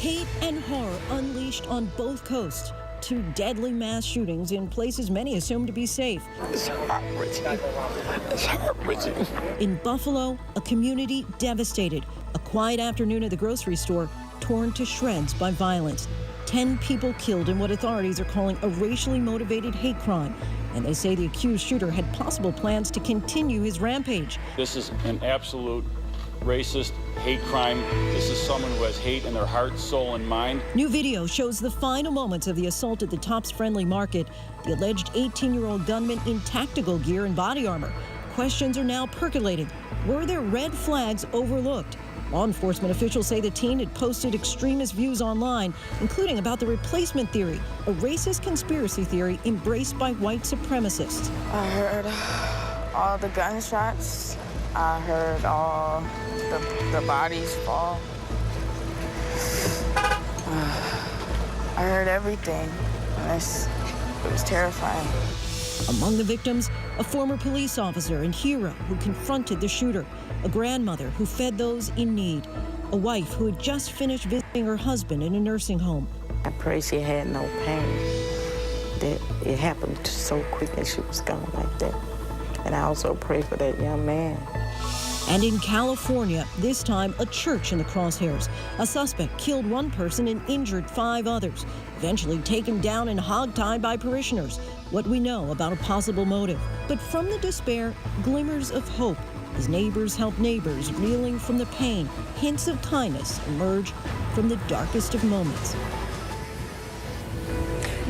Hate and horror unleashed on both coasts. Two deadly mass shootings in places many assume to be safe. It's heart-wrenching. It's heart-wrenching. In Buffalo, a community devastated. A quiet afternoon at the grocery store torn to shreds by violence. 10 people killed in what authorities are calling a racially motivated hate crime. And they say the accused shooter had possible plans to continue his rampage. This is an absolute racist hate crime. This is someone who has hate in their heart, soul, and mind. New video shows the final moments of the assault at the Tops Friendly Market. The alleged 18-year-old gunman in tactical gear and body armor. Questions are now percolating. Were there red flags overlooked? Law enforcement officials say the teen had posted extremist views online, including about the replacement theory, a racist conspiracy theory embraced by white supremacists. I heard all the gunshots. I heard all the bodies fall. I heard everything. It was terrifying. Among the victims, a former police officer and hero who confronted the shooter, a grandmother who fed those in need, a wife who had just finished visiting her husband in a nursing home. I pray she had no pain, that it happened so quick and she was gone like that. And I also pray for that young man. And in California, this time a church in the crosshairs. A suspect killed one person and injured 5 others, eventually taken down and hogtied by parishioners. What we know about a possible motive. But from the despair, glimmers of hope. As neighbors help neighbors reeling from the pain, hints of kindness emerge from the darkest of moments.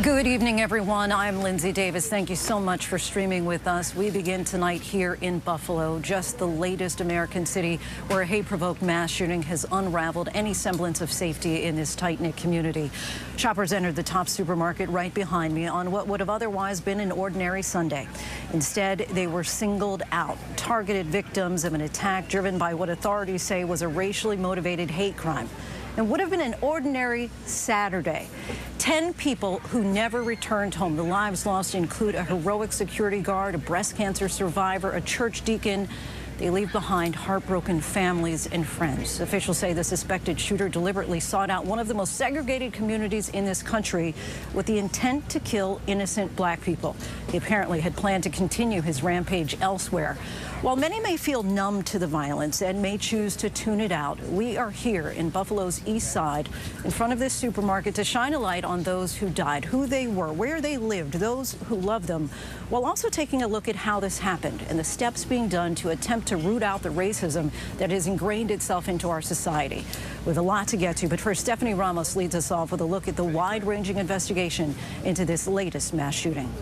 Good evening, everyone. I'm Lindsay Davis. Thank you so much for streaming with us. We begin tonight here in Buffalo, just the latest American city where a hate-provoked mass shooting has unraveled any semblance of safety in this tight-knit community. Shoppers entered the Tops supermarket right behind me on what would have otherwise been an ordinary Sunday. Instead, they were singled out, targeted victims of an attack driven by what authorities say was a racially motivated hate crime. It would have been an ordinary Saturday. 10 people who never returned home. The lives lost include a heroic security guard, a breast cancer survivor, a church deacon. They leave behind heartbroken families and friends. Officials say the suspected shooter deliberately sought out one of the most segregated communities in this country with the intent to kill innocent black people. He apparently had planned to continue his rampage elsewhere. While many may feel numb to the violence and may choose to tune it out, we are here in Buffalo's East Side in front of this supermarket to shine a light on those who died, who they were, where they lived, those who loved them, while also taking a look at how this happened and the steps being done to attempt to root out the racism that has ingrained itself into our society. With a lot to get to, but first, Stephanie Ramos leads us off with a look at the wide-ranging investigation into this latest mass shooting.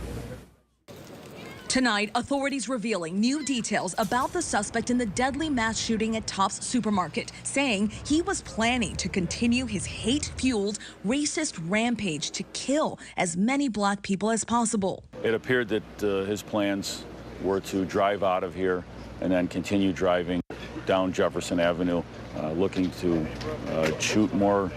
Tonight, authorities revealing new details about the suspect in the deadly mass shooting at Tops Supermarket, saying he was planning to continue his hate-fueled, racist rampage to kill as many black people as possible. It appeared that his plans were to drive out of here and then continue driving down Jefferson Avenue, looking to shoot more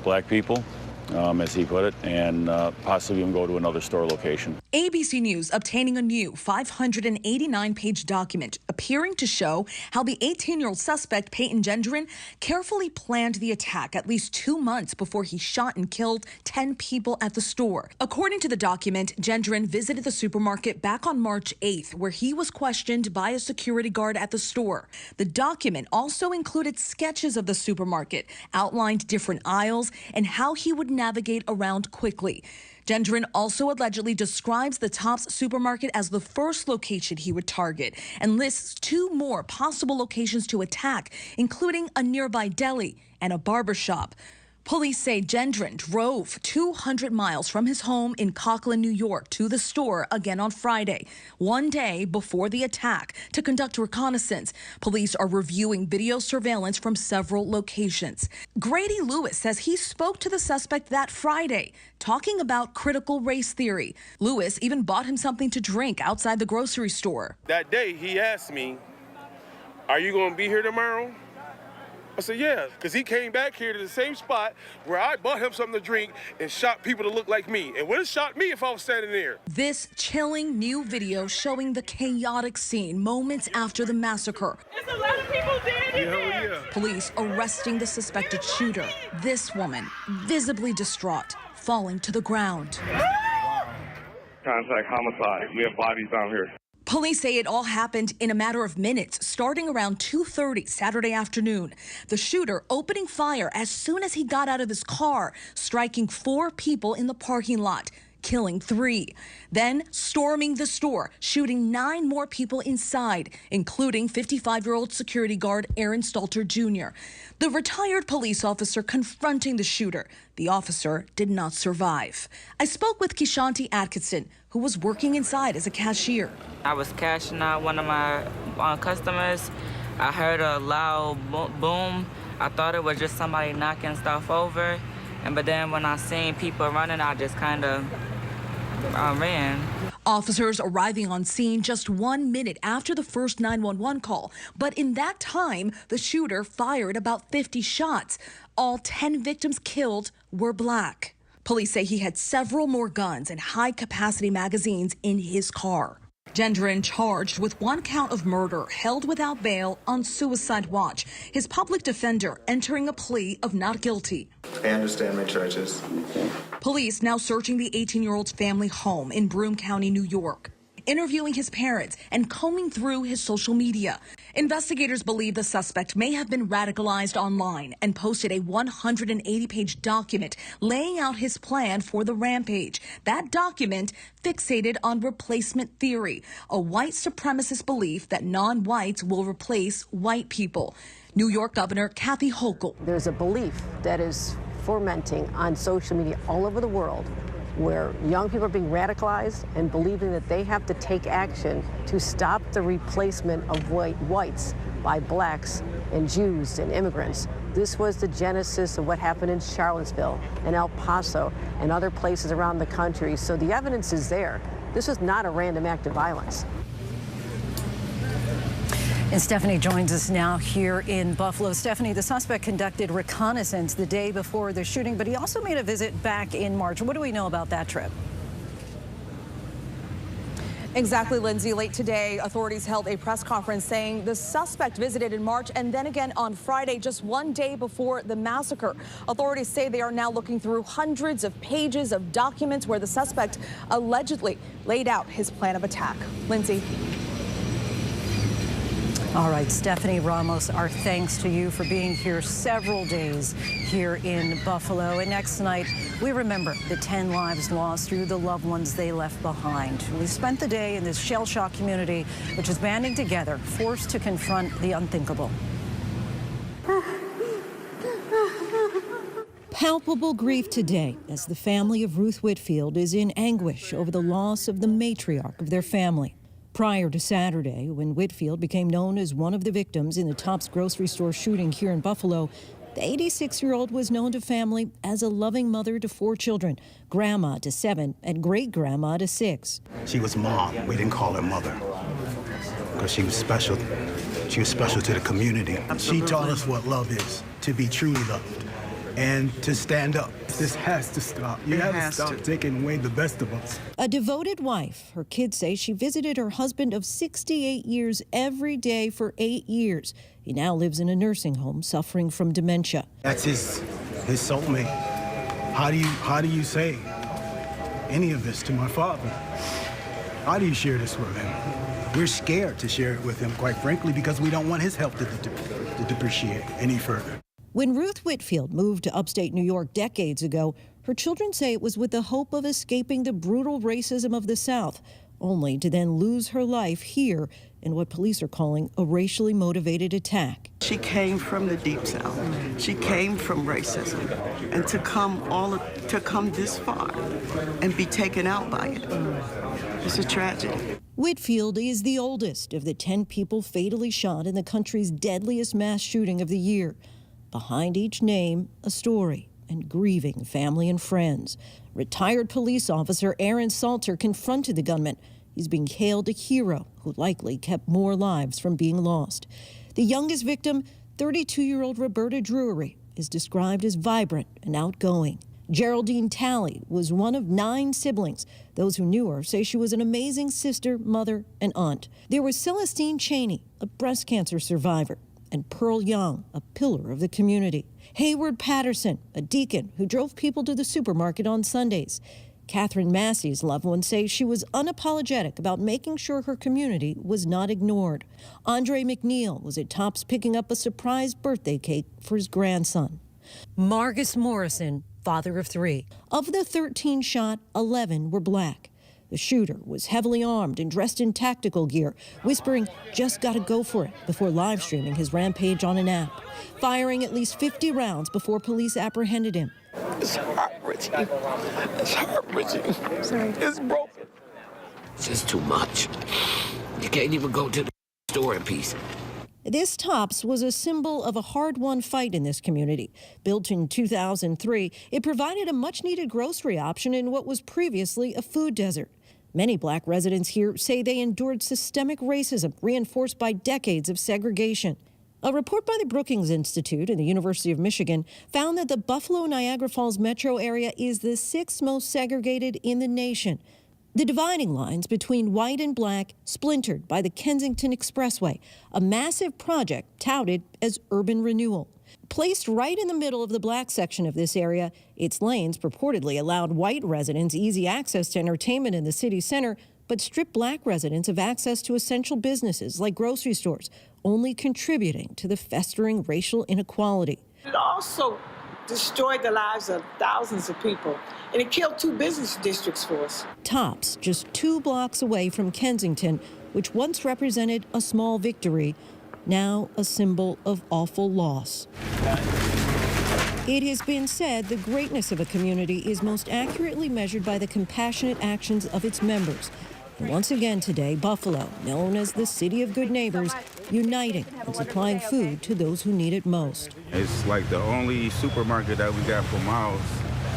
black people, as he put it, and possibly even go to another store location. ABC News obtaining a new 589-page document appearing to show how the 18-year-old suspect, Peyton Gendron, carefully planned the attack at least 2 months before he shot and killed 10 people at the store. According to the document, Gendron visited the supermarket back on March 8th, where he was questioned by a security guard at the store. The document also included sketches of the supermarket, outlined different aisles, and how he would navigate around quickly. Gendron also allegedly describes the Tops supermarket as the first location he would target and lists 2 more possible locations to attack, including a nearby deli and a barbershop. Police say Gendron drove 200 miles from his home in Conklin, New York, to the store again on Friday, 1 day before the attack, to conduct reconnaissance. Police are reviewing video surveillance from several locations. Grady Lewis says he spoke to the suspect that Friday, talking about critical race theory. Lewis even bought him something to drink outside the grocery store. That day, he asked me, "Are you going to be here tomorrow?" I said, yeah, because he came back here to the same spot where I bought him something to drink and shot people to look like me. And would have shot me if I was standing there. This chilling new video showing the chaotic scene moments after the massacre. There's a lot of people dead in there. Yeah. Police arresting the suspected shooter. This woman, visibly distraught, falling to the ground. Contact homicide. We have bodies down here. Police say it all happened in a matter of minutes, starting around 2:30 Saturday afternoon. The shooter opening fire as soon as he got out of his car, striking 4 people in the parking lot, killing 3. Then storming the store, shooting 9 more people inside, including 55-year-old security guard Aaron Stalter Jr. The retired police officer confronting the shooter. The officer did not survive. I spoke with Kishanti Atkinson, who was working inside as a cashier. I was cashing out one of my customers. I heard a loud boom. I thought it was just somebody knocking stuff over. But then when I seen people running, I just kind of ran. Officers arriving on scene just 1 minute after the first 911 call. But in that time, the shooter fired about 50 shots. All 10 victims killed were black. Police say he had several more guns and high-capacity magazines in his car. Gendron charged with 1 count of murder, held without bail on suicide watch. His public defender entering a plea of not guilty. I understand my charges. Police now searching the 18-year-old's family home in Broome County, New York, interviewing his parents and combing through his social media. Investigators believe the suspect may have been radicalized online and posted a 180-page document laying out his plan for the rampage. That document fixated on replacement theory, a white supremacist belief that non-whites will replace white people. New York Governor Kathy Hochul. There's a belief that is fomenting on social media all over the world where young people are being radicalized and believing that they have to take action to stop the replacement of whites by blacks and Jews and immigrants. This was the genesis of what happened in Charlottesville and El Paso and other places around the country. So the evidence is there. This was not a random act of violence. And Stephanie joins us now here in Buffalo. Stephanie, the suspect conducted reconnaissance the day before the shooting, but he also made a visit back in March. What do we know about that trip? Exactly, Lindsay. Late today, authorities held a press conference saying the suspect visited in March and then again on Friday, just 1 day before the massacre. Authorities say they are now looking through hundreds of pages of documents where the suspect allegedly laid out his plan of attack. Lindsay. All right, Stephanie Ramos, our thanks to you for being here several days here in Buffalo. And next tonight, we remember the 10 lives lost through the loved ones they left behind. We spent the day in this shell-shock community, which is banding together, forced to confront the unthinkable. Palpable grief today as the family of Ruth Whitfield is in anguish over the loss of the matriarch of their family. Prior to Saturday, when Whitfield became known as one of the victims in the Tops grocery store shooting here in Buffalo, the 86-year-old was known to family as a loving mother to 4 children, grandma to 7, and great-grandma to 6. She was mom. We didn't call her mother because she was special. She was special to the community. She taught us what love is, to be truly loved and to stand up. This has to stop. You have to stop taking away the best of us. A devoted wife, her kids say she visited her husband of 68 years every day for 8 years. He now lives in a nursing home suffering from dementia. That's his soulmate. How do you say any of this to my father? How do you share this with him? We're scared to share it with him, quite frankly, because we don't want his health to depreciate any further. When Ruth Whitfield moved to upstate New York decades ago, her children say it was with the hope of escaping the brutal racism of the South, only to then lose her life here in what police are calling a racially motivated attack. She came from the Deep South. She came from racism. And to come this far and be taken out by it, it's a tragedy. Whitfield is the oldest of the 10 people fatally shot in the country's deadliest mass shooting of the year. Behind each name, a story and grieving family and friends. Retired police officer Aaron Stalter confronted the gunman. He's being hailed a hero who likely kept more lives from being lost. The youngest victim, 32-year-old Roberta Drury is described as vibrant and outgoing. Geraldine Talley was one of 9 siblings. Those who knew her say she was an amazing sister, mother, and aunt. There was Celestine Cheney, a breast cancer survivor, and Pearl Young, a pillar of the community. Hayward Patterson, a deacon who drove people to the supermarket on Sundays. Catherine Massey's loved ones say she was unapologetic about making sure her community was not ignored. Andre McNeil was at Tops picking up a surprise birthday cake for his grandson. Margus Morrison, father of 3. Of the 13 shot, 11 were black. The shooter was heavily armed and dressed in tactical gear, whispering, "Just gotta go for it," before live streaming his rampage on an app, firing at least 50 rounds before police apprehended him. It's heart-wrenching. It's heart-wrenching. Sorry. It's broken. It's just too much. You can't even go to the store in peace. This Tops was a symbol of a hard-won fight in this community. Built in 2003, it provided a much-needed grocery option in what was previously a food desert. Many black residents here say they endured systemic racism reinforced by decades of segregation. A report by the Brookings Institute and the University of Michigan found that the Buffalo-Niagara Falls metro area is the 6th most segregated in the nation. The dividing lines between white and black splintered by the Kensington Expressway, a massive project touted as urban renewal. Placed right in the middle of the black section of this area, its lanes purportedly allowed white residents easy access to entertainment in the city center, but stripped black residents of access to essential businesses like grocery stores, only contributing to the festering racial inequality. It also destroyed the lives of thousands of people, and it killed 2 business districts for us. Tops, just 2 blocks away from Kensington, which once represented a small victory, now a symbol of awful loss. It has been said the greatness of a community is most accurately measured by the compassionate actions of its members. And once again today, Buffalo, known as the City of Good Neighbors, uniting and supplying food to those who need it most. It's like the only supermarket that we got for miles.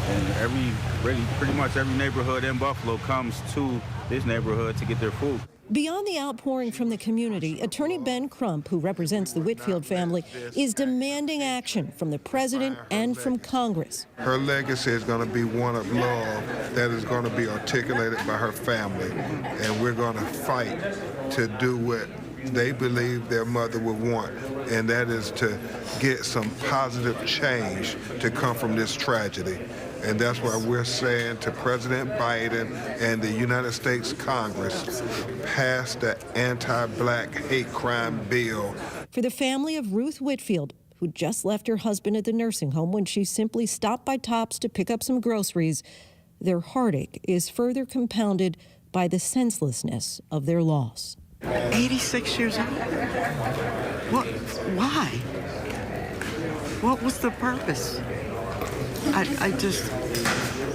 And pretty much every neighborhood in Buffalo comes to this neighborhood to get their food. Beyond the outpouring from the community, Attorney Ben Crump, who represents the Whitfield family, is demanding action from the president and from Congress. Her legacy is going to be one of love that is going to be articulated by her family, and we're going to fight to do what they believe their mother would want, and that is to get some positive change to come from this tragedy. And that's why we're saying to President Biden and the United States Congress, pass the anti-black hate crime bill. For the family of Ruth Whitfield, who just left her husband at the nursing home when she simply stopped by Tops to pick up some groceries, their heartache is further compounded by the senselessness of their loss. 86 years old? What? Why? What was the purpose?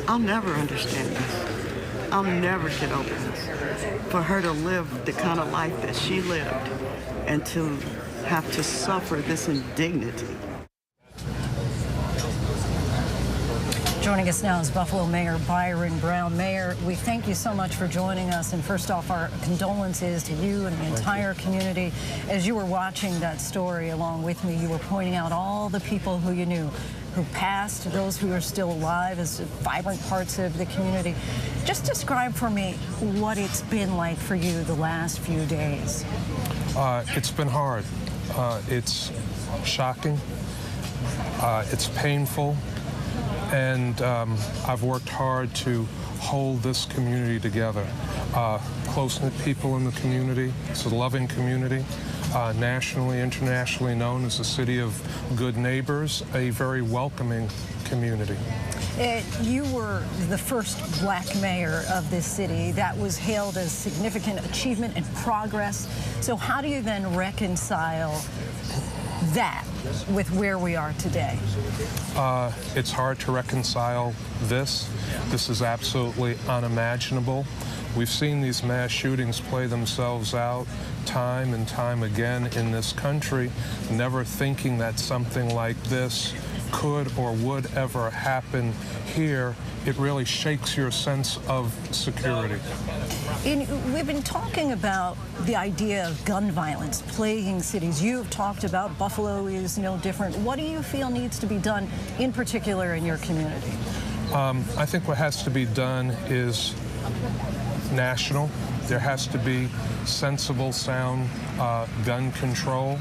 I'll never understand this. I'll never get over this. For her to live the kind of life that she lived and to have to suffer this indignity. Joining us now is Buffalo Mayor Byron Brown. Mayor, we thank you so much for joining us. And first off, our condolences to you and the entire community. As you were watching that story along with me, you were pointing out all the people who you knew, who passed, those who are still alive as vibrant parts of the community. Just describe for me what it's been like for you the last few days. It's been hard. It's shocking. It's painful. And I've worked hard to hold this community together. Close-knit people in the community. It's a loving community. Nationally, internationally known as the City of Good Neighbors, a very welcoming community. You were the first black mayor of this city. That was hailed as significant achievement and progress. So how do you then reconcile that with where we are today? It's hard to reconcile this. This is absolutely unimaginable. We've seen these mass shootings play themselves out time and time again in this country, never thinking that something like this could or would ever happen here, it really shakes your sense of security. We've been talking about the idea of gun violence plaguing cities. You've talked about Buffalo is no different. What do you feel needs to be done in particular in your community? I think what has to be done is national. There has to be sensible, sound gun control.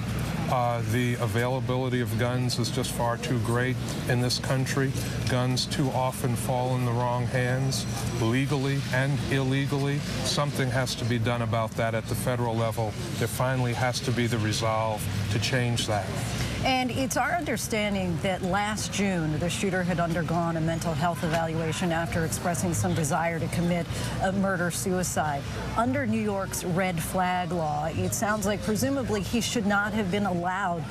The availability of guns is just far too great in this country. Guns too often fall in the wrong hands, legally and illegally. Something has to be done about that at the federal level. There finally has to be the resolve to change that. And it's our understanding that last June, the shooter had undergone a mental health evaluation after expressing some desire to commit a murder-suicide. Under New York's red flag law, it sounds like presumably he should not have been allowed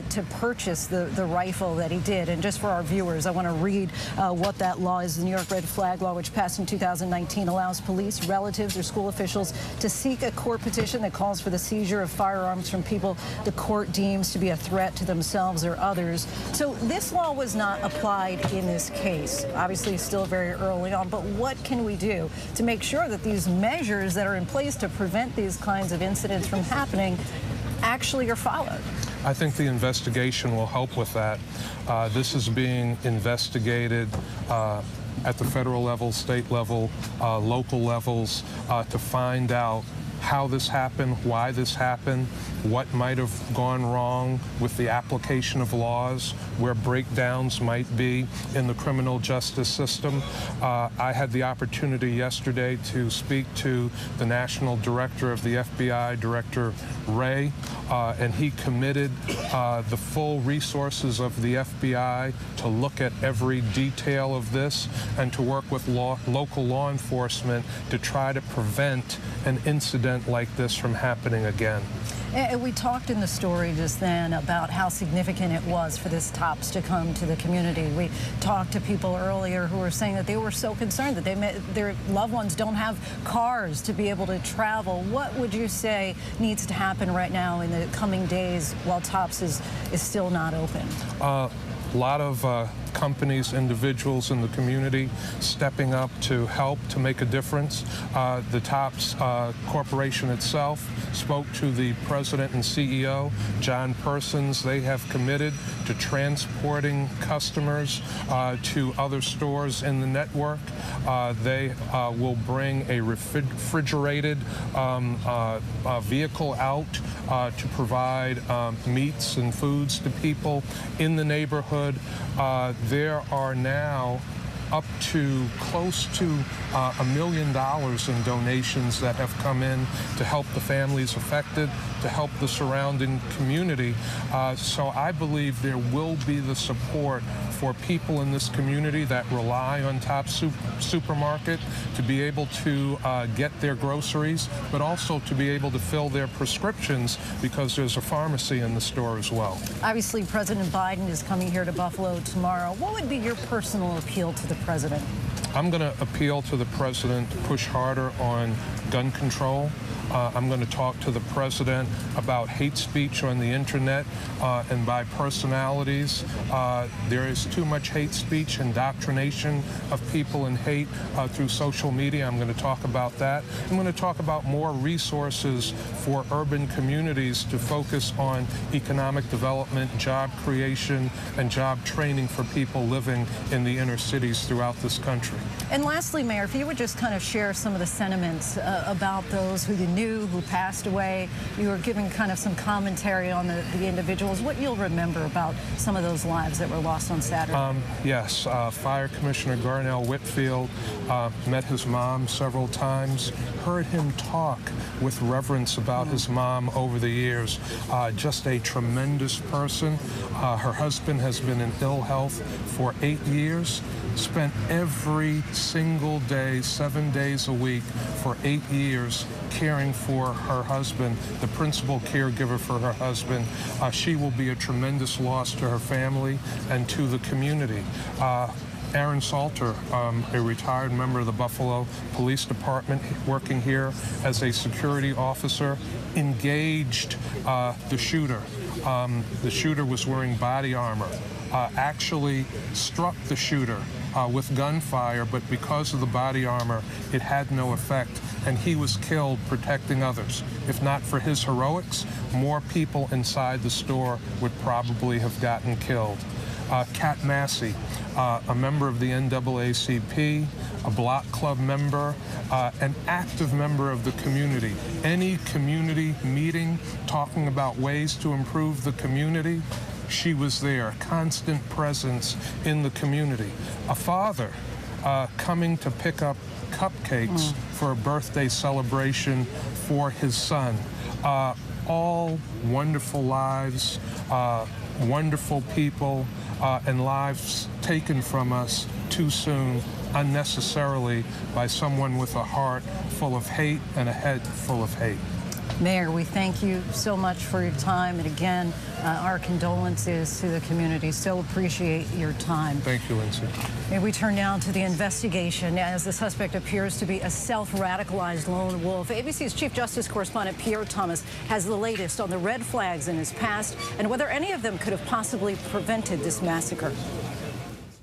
to purchase the rifle that he did. And just for our viewers, I want to read what that law is. The New York red flag law, which passed in 2019, allows police, relatives, or school officials to seek a court petition that calls for the seizure of firearms from people the court deems to be a threat to themselves or others. So this law was not applied in this case. Obviously, it's still very early on, but what can we do to make sure that these measures that are in place to prevent these kinds of incidents from happening actually are followed? I think the investigation will help with that. This is being investigated at the federal level, state level, local levels to find out how this happened, why this happened, what might have gone wrong with the application of laws, where breakdowns might be in the criminal justice system. I had the opportunity yesterday to speak to the National Director of the FBI, Director Wray, and he committed the full resources of the FBI to look at every detail of this and to work with local law enforcement to try to prevent an incident like this from happening again. And we talked in the story just then about how significant it was for this TOPS to come to the community. We talked to people earlier who were saying that they were so concerned that their loved ones don't have cars to be able to travel. What would you say needs to happen right now in the coming days while TOPS is still not open? A lot of companies, individuals in the community stepping up to help to make a difference. The TOPS Corporation itself spoke to the president and CEO, John Persons. They have committed to transporting customers to other stores in the network. They will bring a refrigerated vehicle out to provide meats and foods to people in the neighborhood. There are now up to close to $1 million in donations that have come in to help the families affected, to help the surrounding community. So I believe there will be the support for people in this community that rely on TOPS Supermarket to be able to get their groceries, but also to be able to fill their prescriptions because there's a pharmacy in the store as well. Obviously, President Biden is coming here to Buffalo tomorrow. What would be your personal appeal to the president? I'm going to appeal to the president to push harder on gun control. I'm going to talk to the president about hate speech on the internet and by personalities. There is too much hate speech, indoctrination of people in hate through social media. I'm going to talk about that. I'm going to talk about more resources for urban communities to focus on economic development, job creation, and job training for people living in the inner cities throughout this country. And lastly, Mayor, if you would just kind of share some of the sentiments about those who you knew, who passed away. You were giving kind of some commentary on the individuals. What you'll remember about some of those lives that were lost on Saturday? Yes, Fire Commissioner Ruth Whitfield, met his mom several times, heard him talk with reverence about his mom over the years. Just a tremendous person. Her husband has been in ill health for 8 years. Spent every single day, 7 days a week for 8 years caring for her husband, the principal caregiver for her husband. She will be a tremendous loss to her family and to the community. Aaron Salter, a retired member of the Buffalo Police Department, working here as a security officer, engaged the shooter. The shooter was wearing body armor, actually struck the shooter with gunfire, but because of the body armor, it had no effect, and he was killed protecting others. If not for his heroics, more people inside the store would probably have gotten killed. Kat Massey, a member of the NAACP, a block club member, an active member of the community. Any community meeting talking about ways to improve the community, she was there, constant presence in the community. A father coming to pick up cupcakes for a birthday celebration for his son. All wonderful lives, wonderful people, and lives taken from us too soon, unnecessarily, by someone with a heart full of hate and a head full of hate. Mayor, we thank you so much for your time. And again, our condolences to the community. So appreciate your time. Thank you, Lindsay. May we turn now to the investigation as the suspect appears to be a self-radicalized lone wolf. ABC's Chief Justice correspondent Pierre Thomas has the latest on the red flags in his past and whether any of them could have possibly prevented this massacre.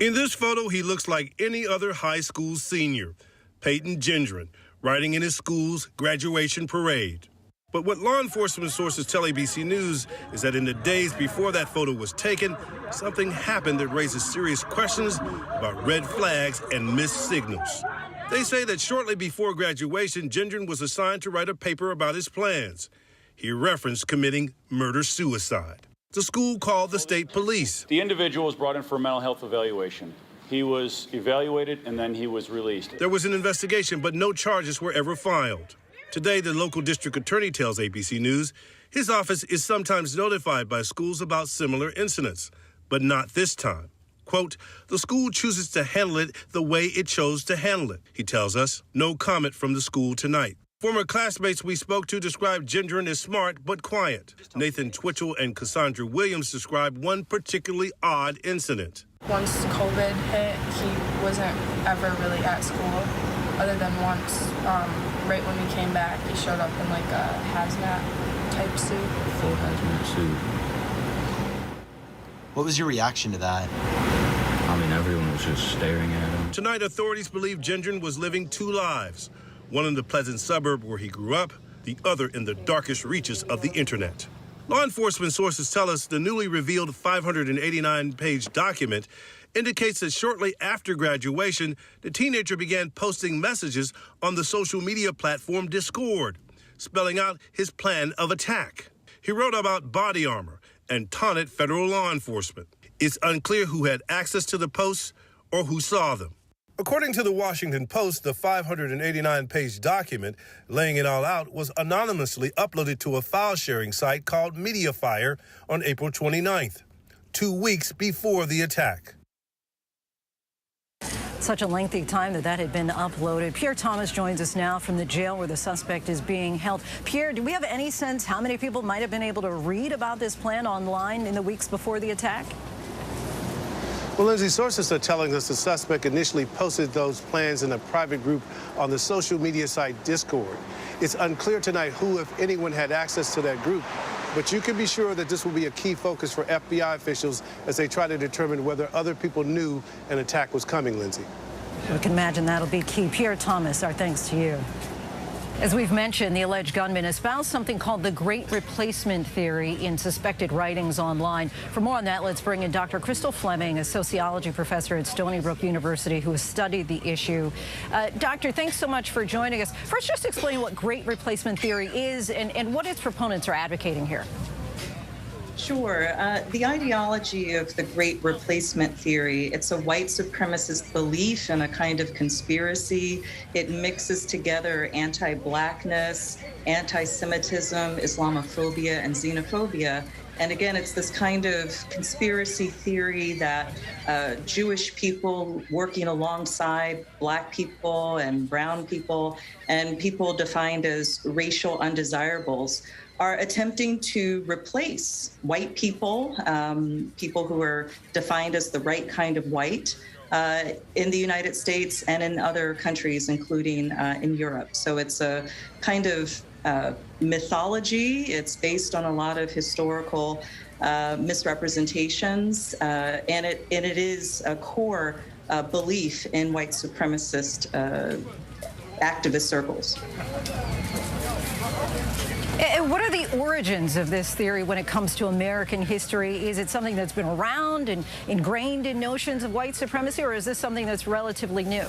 In this photo, he looks like any other high school senior, Peyton Gendron, riding in his school's graduation parade. But what law enforcement sources tell ABC News is that in the days before that photo was taken, something happened that raises serious questions about red flags and missed signals. They say that shortly before graduation, Gendron was assigned to write a paper about his plans. He referenced committing murder-suicide. The school called the state police. The individual was brought in for a mental health evaluation. He was evaluated and then he was released. There was an investigation, but no charges were ever filed. Today, the local district attorney tells ABC News his office is sometimes notified by schools about similar incidents, but not this time. Quote, the school chooses to handle it the way it chose to handle it, he tells us. No comment from the school tonight. Former classmates we spoke to described Gendron as smart but quiet. Nathan Twitchell and Cassandra Williams described one particularly odd incident. Once COVID hit, he wasn't ever really at school, other than once, right when we came back, he showed up in like a hazmat type suit. Full hazmat suit. What was your reaction to that? I mean, everyone was just staring at him. Tonight, authorities believe Gendron was living two lives, one in the pleasant suburb where he grew up, the other in the darkest reaches of the internet. Law enforcement sources tell us the newly revealed 589-page document indicates that shortly after graduation, the teenager began posting messages on the social media platform Discord, spelling out his plan of attack. He wrote about body armor and taunted federal law enforcement. It's unclear who had access to the posts or who saw them. According to the Washington Post, the 589-page document laying it all out was anonymously uploaded to a file-sharing site called Mediafire on April 29th, 2 weeks before the attack. Such a lengthy time that had been uploaded. Pierre Thomas joins us now from the jail where the suspect is being held. Pierre, do we have any sense how many people might have been able to read about this plan online in the weeks before the attack? Well, Lindsay, sources are telling us the suspect initially posted those plans in a private group on the social media site Discord. It's unclear tonight who, if anyone, had access to that group, but you can be sure that this will be a key focus for FBI officials as they try to determine whether other people knew an attack was coming, Lindsay. We can imagine that'll be key. Pierre Thomas, our thanks to you. As we've mentioned, the alleged gunman espoused something called the Great Replacement Theory in suspected writings online. For more on that, let's bring in Dr. Crystal Fleming, a sociology professor at Stony Brook University who has studied the issue. Doctor, thanks so much for joining us. First, just explain what Great Replacement Theory is and what its proponents are advocating here. Sure. The ideology of the Great Replacement Theory, it's a white supremacist belief in a kind of conspiracy. It mixes together anti-Blackness, anti-Semitism, Islamophobia, and xenophobia. And again, it's this kind of conspiracy theory that Jewish people working alongside Black people and brown people and people defined as racial undesirables are attempting to replace white people, people who are defined as the right kind of white in the United States and in other countries, including in Europe. So it's a kind of mythology. It's based on a lot of historical misrepresentations, and it is a core belief in white supremacist activist circles. What are the origins of this theory when it comes to American history? Is it something that's been around and ingrained in notions of white supremacy, or is this something that's relatively new?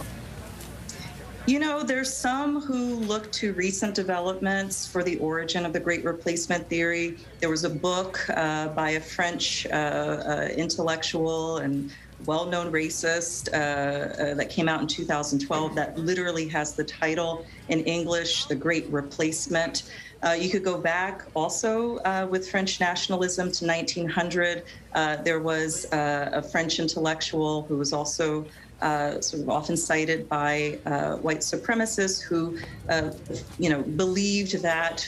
You know, there's some who look to recent developments for the origin of the Great Replacement theory. There was a book by a French intellectual and well-known racist that came out in 2012 that literally has the title in English, The Great Replacement. You could go back also with French nationalism to 1900. There was a French intellectual who was also sort of often cited by white supremacists who, believed that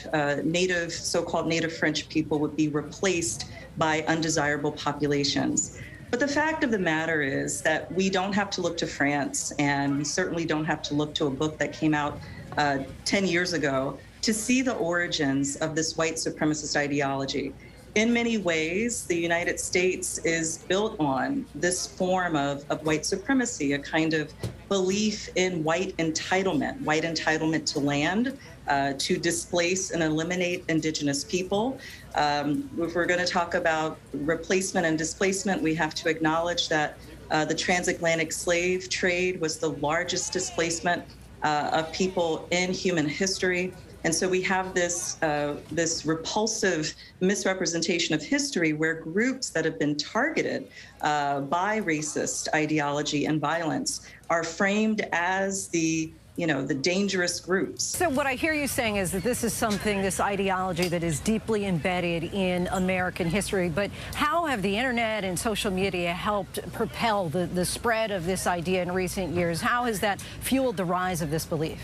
so-called native French people would be replaced by undesirable populations. But the fact of the matter is that we don't have to look to France, and we certainly don't have to look to a book that came out 10 years ago to see the origins of this white supremacist ideology. In many ways, the United States is built on this form of white supremacy, a kind of belief in white entitlement to land, to displace and eliminate indigenous people. If we're going to talk about replacement and displacement, we have to acknowledge that the transatlantic slave trade was the largest displacement of people in human history. And so we have this repulsive misrepresentation of history where groups that have been targeted by racist ideology and violence are framed as the dangerous groups. So what I hear you saying is that this ideology that is deeply embedded in American history, but how have the internet and social media helped propel the spread of this idea in recent years? How has that fueled the rise of this belief?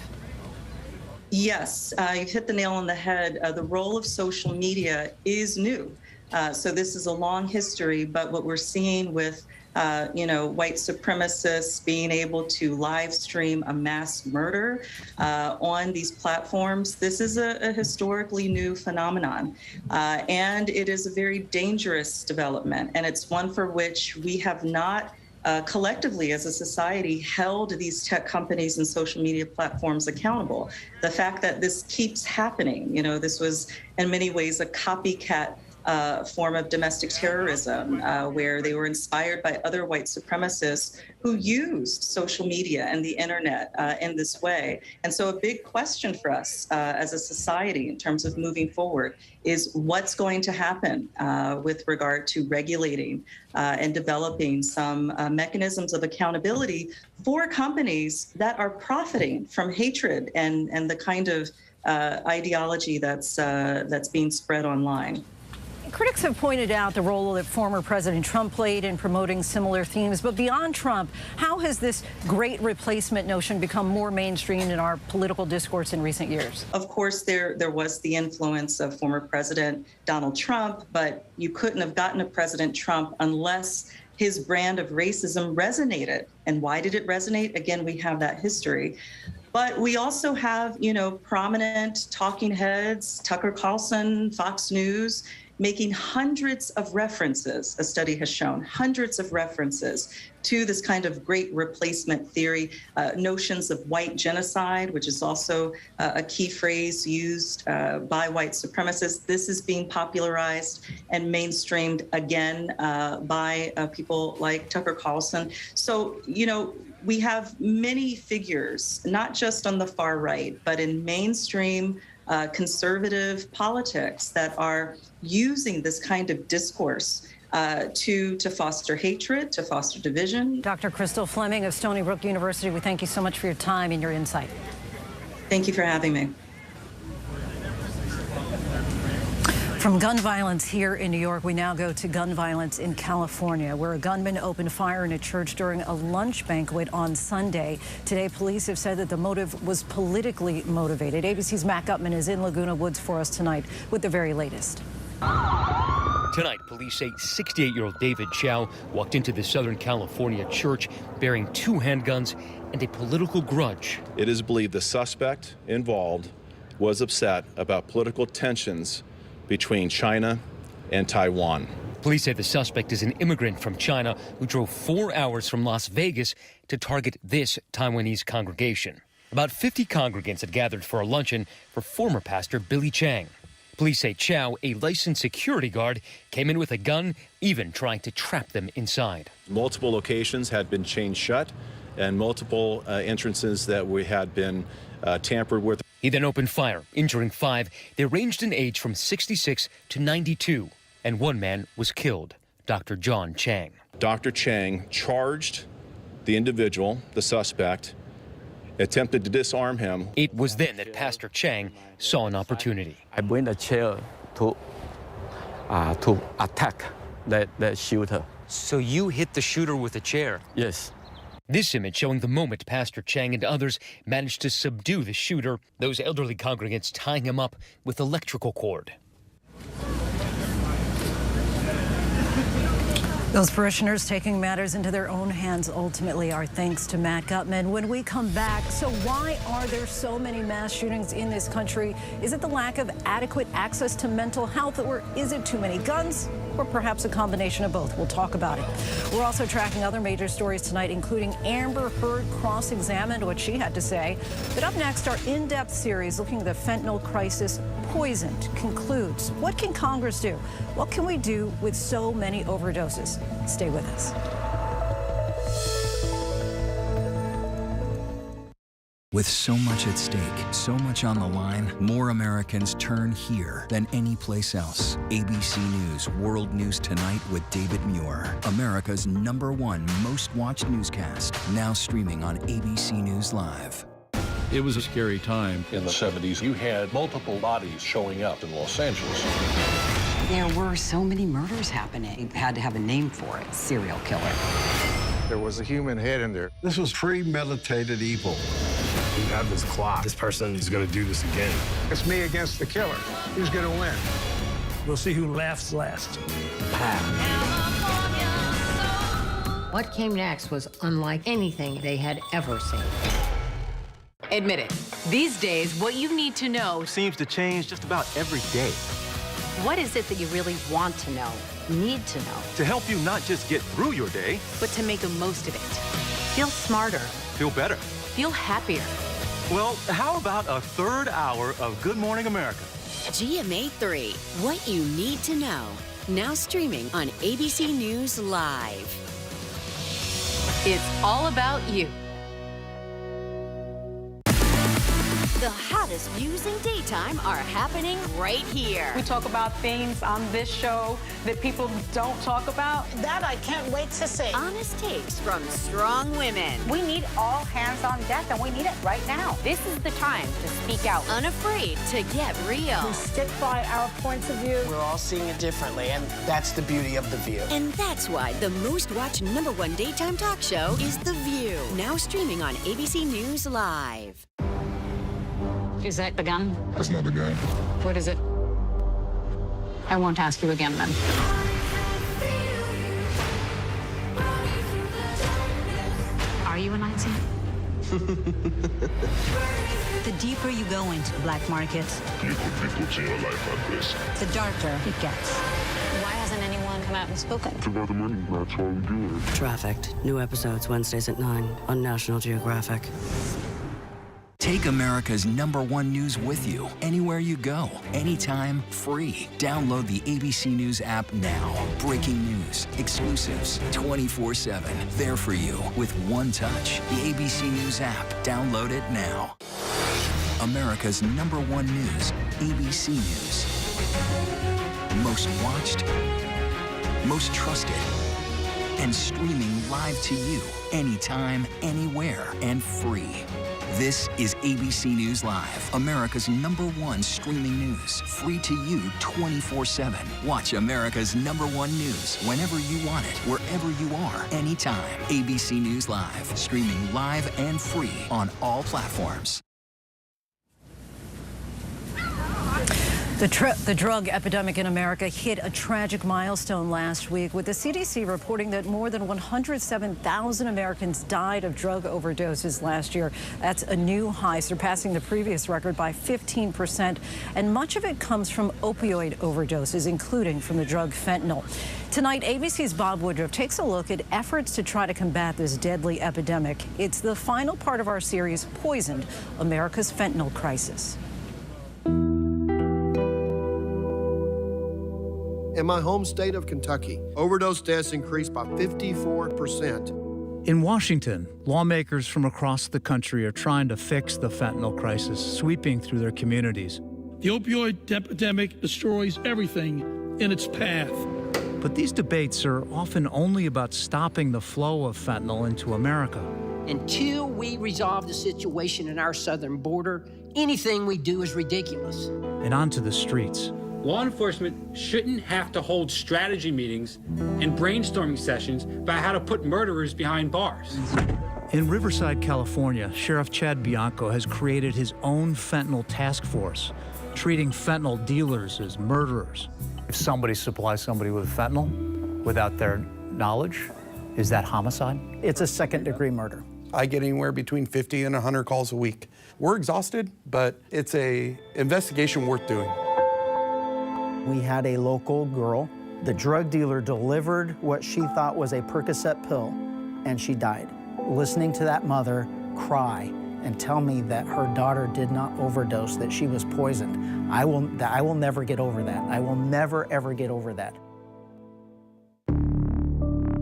Yes, you've hit the nail on the head. The role of social media is new. So this is a long history, but what we're seeing with white supremacists being able to live stream a mass murder on these platforms, this is a historically new phenomenon. And it is a very dangerous development, and it's one for which we have not collectively as a society held these tech companies and social media platforms accountable. The fact that this keeps happening, this was in many ways a copycat form of domestic terrorism, where they were inspired by other white supremacists who used social media and the internet in this way. And so a big question for us as a society in terms of moving forward is what's going to happen with regard to regulating and developing some mechanisms of accountability for companies that are profiting from hatred and the kind of ideology that's being spread online. Critics have pointed out the role that former President Trump played in promoting similar themes. But beyond Trump, how has this great replacement notion become more mainstream in our political discourse in recent years? Of course, there was the influence of former President Donald Trump, but you couldn't have gotten a President Trump unless his brand of racism resonated. And why did it resonate? Again, we have that history. But we also have, prominent talking heads, Tucker Carlson, Fox News, making hundreds of references, a study has shown, hundreds of references to this kind of great replacement theory, notions of white genocide, which is also a key phrase used by white supremacists. This is being popularized and mainstreamed again by people like Tucker Carlson. So, we have many figures, not just on the far right, but in mainstream conservative politics that are using this kind of discourse to foster hatred, to foster division. Dr. Crystal Fleming of Stony Brook University, we thank you so much for your time and your insight. Thank you for having me. From gun violence here in New York, we now go to gun violence in California, where a gunman opened fire in a church during a lunch banquet on Sunday. Today, police have said that the motive was politically motivated. ABC's Matt Gutman is in Laguna Woods for us tonight with the very latest. Tonight, police say 68-year-old David Chow walked into the Southern California church bearing 2 handguns and a political grudge. It is believed the suspect involved was upset about political tensions between China and Taiwan. Police say the suspect is an immigrant from China who drove 4 hours from Las Vegas to target this Taiwanese congregation. About 50 congregants had gathered for a luncheon for former pastor Billy Chang. Police say Chow, a licensed security guard, came in with a gun, even trying to trap them inside. Multiple locations had been chained shut, and multiple entrances that we had been tampered with. He then opened fire, injuring 5. They ranged in age from 66 to 92, and one man was killed, Dr. John Chang. Dr. Chang charged the individual, the suspect, attempted to disarm him. It was then that Pastor Chang saw an opportunity. I bring the chair to attack that shooter. So you hit the shooter with a chair? Yes. This image showing the moment Pastor Chang and others managed to subdue the shooter, those elderly congregants tying him up with electrical cord. Those parishioners taking matters into their own hands ultimately. Our thanks to Matt Gutman. When we come back, so why are there so many mass shootings in this country? Is it the lack of adequate access to mental health, or is it too many guns, or perhaps a combination of both? We'll talk about it. We're also tracking other major stories tonight, including Amber Heard cross-examined, what she had to say. But up next, our in-depth series looking at the fentanyl crisis poisoned concludes. What can Congress do? What can we do with so many overdoses? Stay with us. With so much at stake, so much on the line, more Americans turn here than any place else. ABC News World News Tonight with David Muir, America's #1 most watched newscast, now streaming on ABC News Live. It was a scary time. In the 70s, you had multiple bodies showing up in Los Angeles. There were so many murders happening. You had to have a name for it, serial killer. There was a human head in there. This was premeditated evil. We have this clock. This person is going to do this again. It's me against the killer. Who's going to win? We'll see who laughs last. What came next was unlike anything they had ever seen. Admit it. These days, what you need to know seems to change just about every day. What is it that you really want to know, need to know? To help you not just get through your day, but to make the most of it. Feel smarter. Feel better. Feel happier. Well, how about a third hour of Good Morning America? GMA 3, what you need to know. Now streaming on ABC News Live. It's all about you. The hottest views in daytime are happening right here. We talk about things on this show that people don't talk about. That I can't wait to see. Honest takes from strong women. We need all hands on deck, and we need it right now. This is the time to speak out. Unafraid to get real. We stick by our points of view. We're all seeing it differently, and that's the beauty of The View. And that's why the most watched #1 daytime talk show is The View. Now streaming on ABC News Live. Is that the gun? That's not the gun. What is it? I won't ask you again then. Are you a Nazi? The deeper you go into black markets, you could be putting your life at risk. the darker it gets. Why hasn't anyone come out and spoken? It's about the money. That's why we do it. Trafficked. New episodes Wednesdays at 9 on National Geographic. Take America's #1 news with you anywhere you go, anytime, free. Download the ABC News app now. Breaking news, exclusives, 24/7. There for you with one touch. The ABC News app. Download it now. America's #1 news, ABC News. Most watched, most trusted, and streaming live to you anytime, anywhere, and free. This is ABC News Live, America's #1 streaming news, free to you 24/7. Watch America's #1 news whenever you want it, wherever you are, anytime. ABC News Live, streaming live and free on all platforms. The drug epidemic in America hit a tragic milestone last week, with the CDC reporting that more than 107,000 Americans died of drug overdoses last year. That's a new high, surpassing the previous record by 15%. And much of it comes from opioid overdoses, including from the drug fentanyl. Tonight, ABC's Bob Woodruff takes a look at efforts to try to combat this deadly epidemic. It's the final part of our series, Poisoned, America's Fentanyl Crisis. In my home state of Kentucky, overdose deaths increased by 54%. In Washington, lawmakers from across the country are trying to fix the fentanyl crisis sweeping through their communities. The opioid epidemic destroys everything in its path. But these debates are often only about stopping the flow of fentanyl into America. Until we resolve the situation in our southern border, anything we do is ridiculous. And onto the streets. Law enforcement shouldn't have to hold strategy meetings and brainstorming sessions about how to put murderers behind bars. In Riverside, California, Sheriff Chad Bianco has created his own fentanyl task force, treating fentanyl dealers as murderers. If somebody supplies somebody with fentanyl without their knowledge, is that homicide? It's a second-degree murder. I get anywhere between 50 and 100 calls a week. We're exhausted, but it's an investigation worth doing. We had a local girl. The drug dealer delivered what she thought was a Percocet pill, and she died. Listening to that mother cry and tell me that her daughter did not overdose, that she was poisoned, I will never get over that. I will never, ever get over that.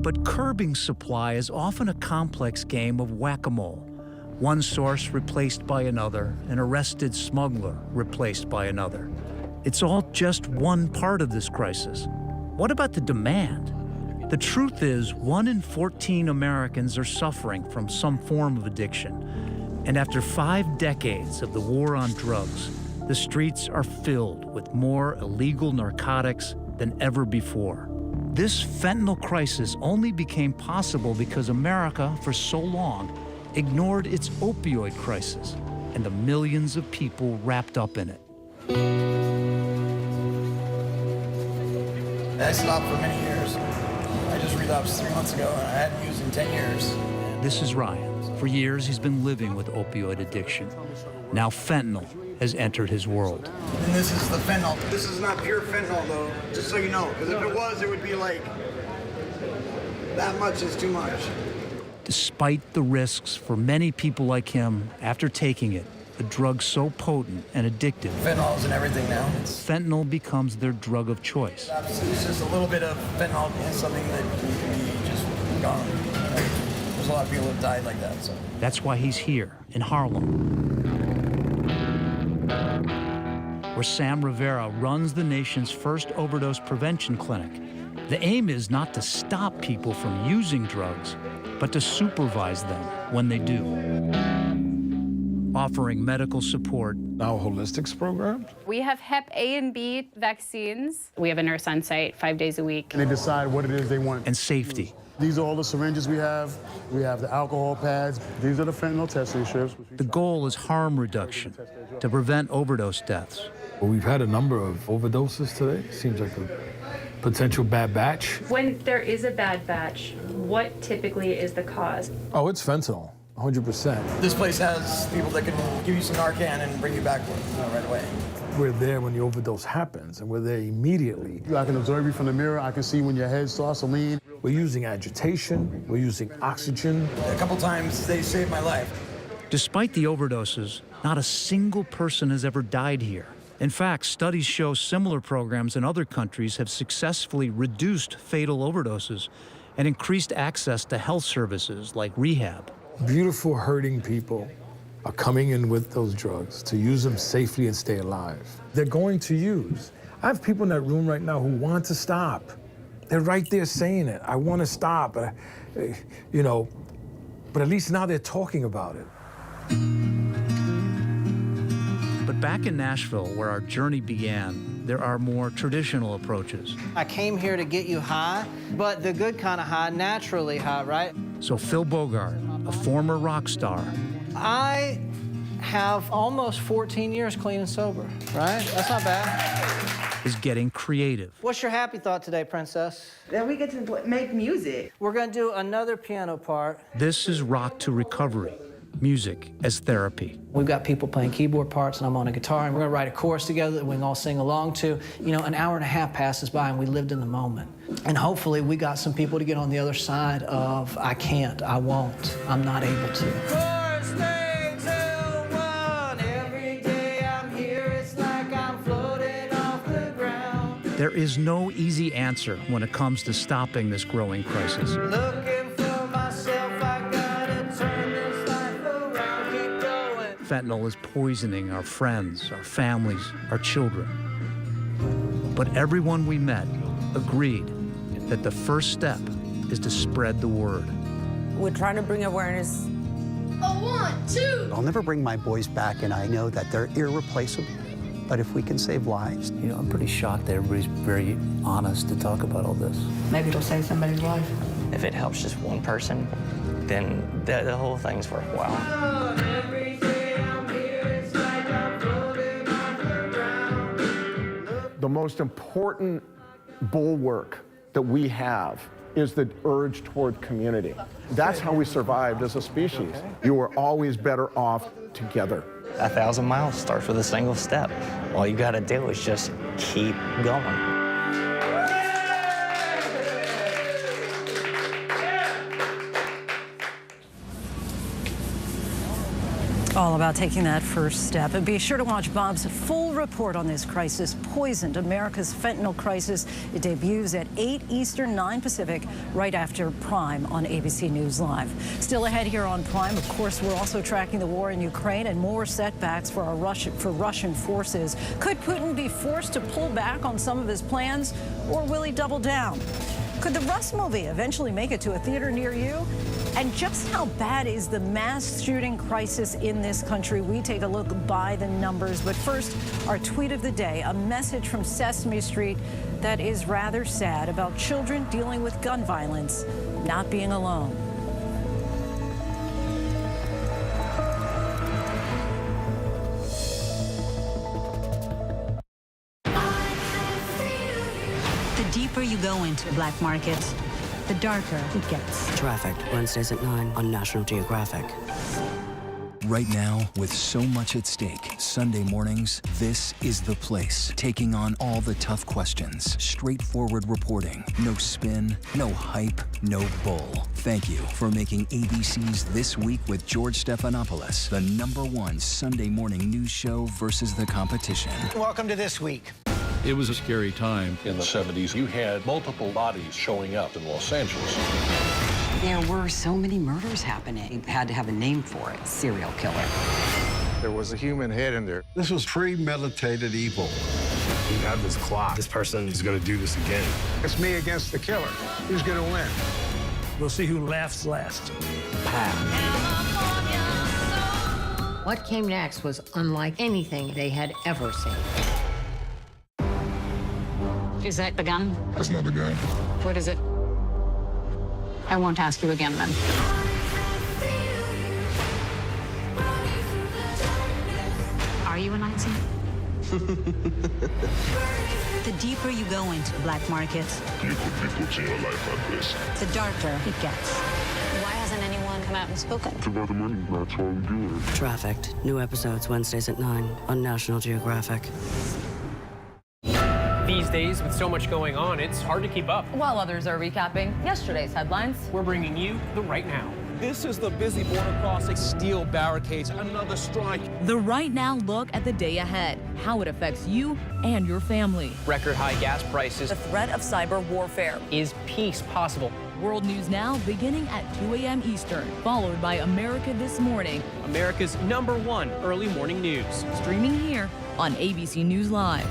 But curbing supply is often a complex game of whack-a-mole. One source replaced by another, an arrested smuggler replaced by another. It's all just one part of this crisis. What about the demand? The truth is, 1 in 14 Americans are suffering from some form of addiction. And after 5 decades of the war on drugs, the streets are filled with more illegal narcotics than ever before. This fentanyl crisis only became possible because America, for so long, ignored its opioid crisis and the millions of people wrapped up in it. I stopped for many years. I just relapsed 3 months ago, and I hadn't used in 10 years. This is Ryan. For years, he's been living with opioid addiction. Now fentanyl has entered his world. And this is the fentanyl. This is not pure fentanyl, though, just so you know, because if it was, it would be like, that much is too much. Despite the risks for many people like him, after taking it, a drug so potent and addictive, Fentanyl is in everything now. Fentanyl becomes their drug of choice. It's just a little bit of fentanyl in something that can be just gone. There's a lot of people that died like that. So that's why he's here in Harlem, where Sam Rivera runs the nation's first overdose prevention clinic. The aim is not to stop people from using drugs, but to supervise them when they do. Offering medical support. Now a holistics program? We have Hep A and B vaccines. We have a nurse on site 5 days a week. And they decide what it is they want. And safety. These are all the syringes we have. We have the alcohol pads. These are the fentanyl testing strips. The goal is harm reduction to prevent overdose deaths. Well, we've had a number of overdoses today. Seems like a potential bad batch. When there is a bad batch, what typically is the cause? Oh, it's fentanyl. 100%. this place has people that can give you some Narcan and bring you back right away. We're there when the overdose happens, and we're there immediately. I can observe you from the mirror. I can see when your head starts to lean. We're using agitation. We're using oxygen. A couple times, they saved my life. Despite the overdoses, not a single person has ever died here. In fact, studies show similar programs in other countries have successfully reduced fatal overdoses and increased access to health services like rehab. Beautiful, hurting people are coming in with those drugs to use them safely and stay alive. They're going to use. I have people in that room right now who want to stop. They're right there saying it. I want to stop, but but at least now they're talking about it. But back in Nashville, where our journey began, there are more traditional approaches. I came here to get you high, but the good kind of high, naturally high, right? So Phil Bogart, a former rock star, I have almost 14 years clean and sober, right? That's not bad. Is getting creative. What's your happy thought today, Princess? That we get to make music. We're going to do another piano part. This is Rock to Recovery, music as therapy. We've got people playing keyboard parts, and I'm on a guitar, and we're going to write a chorus together that we can all sing along to. You know, an hour and a half passes by, and we lived in the moment. And hopefully we got some people to get on the other side of, I can't, I won't, I'm not able to. There is no easy answer when it comes to stopping this growing crisis. Looking for myself, I gotta turn this life around, keep going. Fentanyl is poisoning our friends, our families, our children. But everyone we met agreed that the first step is to spread the word. We're trying to bring awareness. 1, 2. I'll never bring my boys back, and I know that they're irreplaceable. But if we can save lives. You know, I'm pretty shocked that everybody's very honest to talk about all this. Maybe it'll save somebody's life. If it helps just one person, then the whole thing's worthwhile. The most important bulwark that we have is the urge toward community. That's how we survived as a species. You are always better off together. 1,000 miles starts with a single step. All you gotta do is just keep going. All about taking that first step. And be sure to watch Bob's full report on this crisis, Poisoned, America's Fentanyl Crisis. It debuts at 8 Eastern, 9 Pacific, right after Prime on ABC News Live. Still ahead here on Prime, of course, we're also tracking the war in Ukraine and more setbacks for Russian forces. Could Putin be forced to pull back on some of his plans, or will he double down? Could the Rust movie eventually make it to a theater near you? And just how bad is the mass shooting crisis in this country? We take a look by the numbers. But first, our tweet of the day, a message from Sesame Street that is rather sad about children dealing with gun violence, not being alone. The deeper you go into black markets, the darker it gets. Trafficked, Wednesdays at 9 on National Geographic. Right now, with so much at stake, Sunday mornings, this is the place. Taking on all the tough questions. Straightforward reporting. No spin, no hype, no bull. Thank you for making ABC's This Week with George Stephanopoulos the #1 Sunday morning news show versus the competition. Welcome to This Week. It was a scary time. In the 70s, you had multiple bodies showing up in Los Angeles. There were so many murders happening. You had to have a name for it, serial killer. There was a human head in there. This was premeditated evil. You have this clock. This person is going to do this again. It's me against the killer. Who's going to win? We'll see who laughs last. What came next was unlike anything they had ever seen. Is that the gun? That's not the gun. What is it? I won't ask you again then. Are you a Nazi? The deeper you go into black markets, You could be putting your life at risk. the darker it gets. Why hasn't anyone come out and spoken? It's about the money. That's why we do it. Trafficked, new episodes Wednesdays at 9 on National Geographic. These days, with so much going on, it's hard to keep up. While others are recapping yesterday's headlines, We're bringing you the right now. This is the busy border crossing. Steel barricades, another strike. The Right Now look at the day ahead, how it affects you and your family. Record high gas prices. the threat of cyber warfare. Is peace possible? World News Now beginning at 2 a.m. Eastern, followed by America This Morning. America's #1 early morning news. Streaming here on ABC News Live.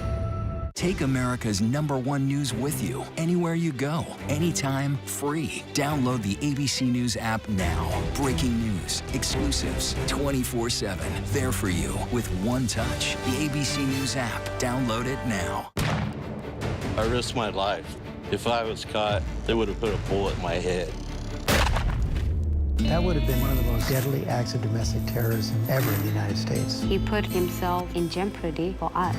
Take America's #1 news with you anywhere you go, anytime, free. Download the ABC News app now. Breaking news, exclusives, 24/7. There for you with one touch. The ABC News app. Download it now. I risked my life. If I was caught, they would have put a bullet in my head. That would have been one of the most deadly acts of domestic terrorism ever in the United States. He put himself in jeopardy for us.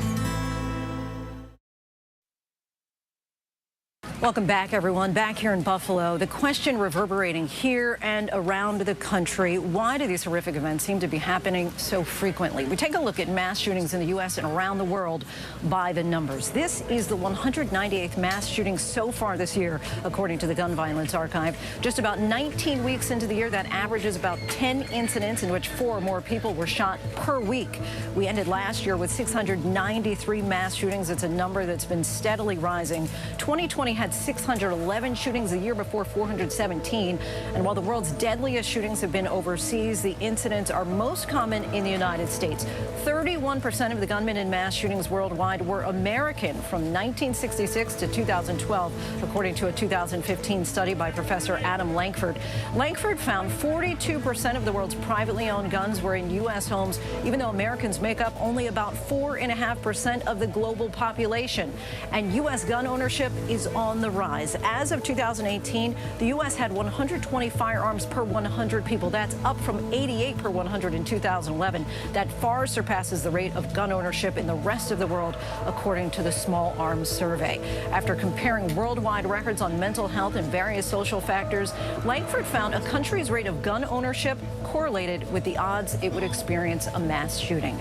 Welcome back, everyone. Back here in Buffalo, the question reverberating here and around the country: why do these horrific events seem to be happening so frequently? We take a look at mass shootings in the U.S. and around the world by the numbers. This is the 198th mass shooting so far this year, according to the Gun Violence Archive. Just about 19 weeks into the year, that averages about 10 incidents in which 4 or more people were shot per week. We ended last year with 693 mass shootings. It's a number that's been steadily rising. 2020 had 611 shootings, the year before 417. And while the world's deadliest shootings have been overseas, the incidents are most common in the United States. 31% of the gunmen in mass shootings worldwide were American from 1966 to 2012, according to a 2015 study by Professor Adam Lankford. Lankford found 42% of the world's privately owned guns were in U.S. homes, even though Americans make up only about 4.5% of the global population. And U.S. gun ownership is on the rise. As of 2018, the U.S. had 120 firearms per 100 people. That's up from 88 per 100 in 2011. That far surpasses the rate of gun ownership in the rest of the world, according to the Small Arms Survey. After comparing worldwide records on mental health and various social factors, Lankford found a country's rate of gun ownership correlated with the odds it would experience a mass shooting.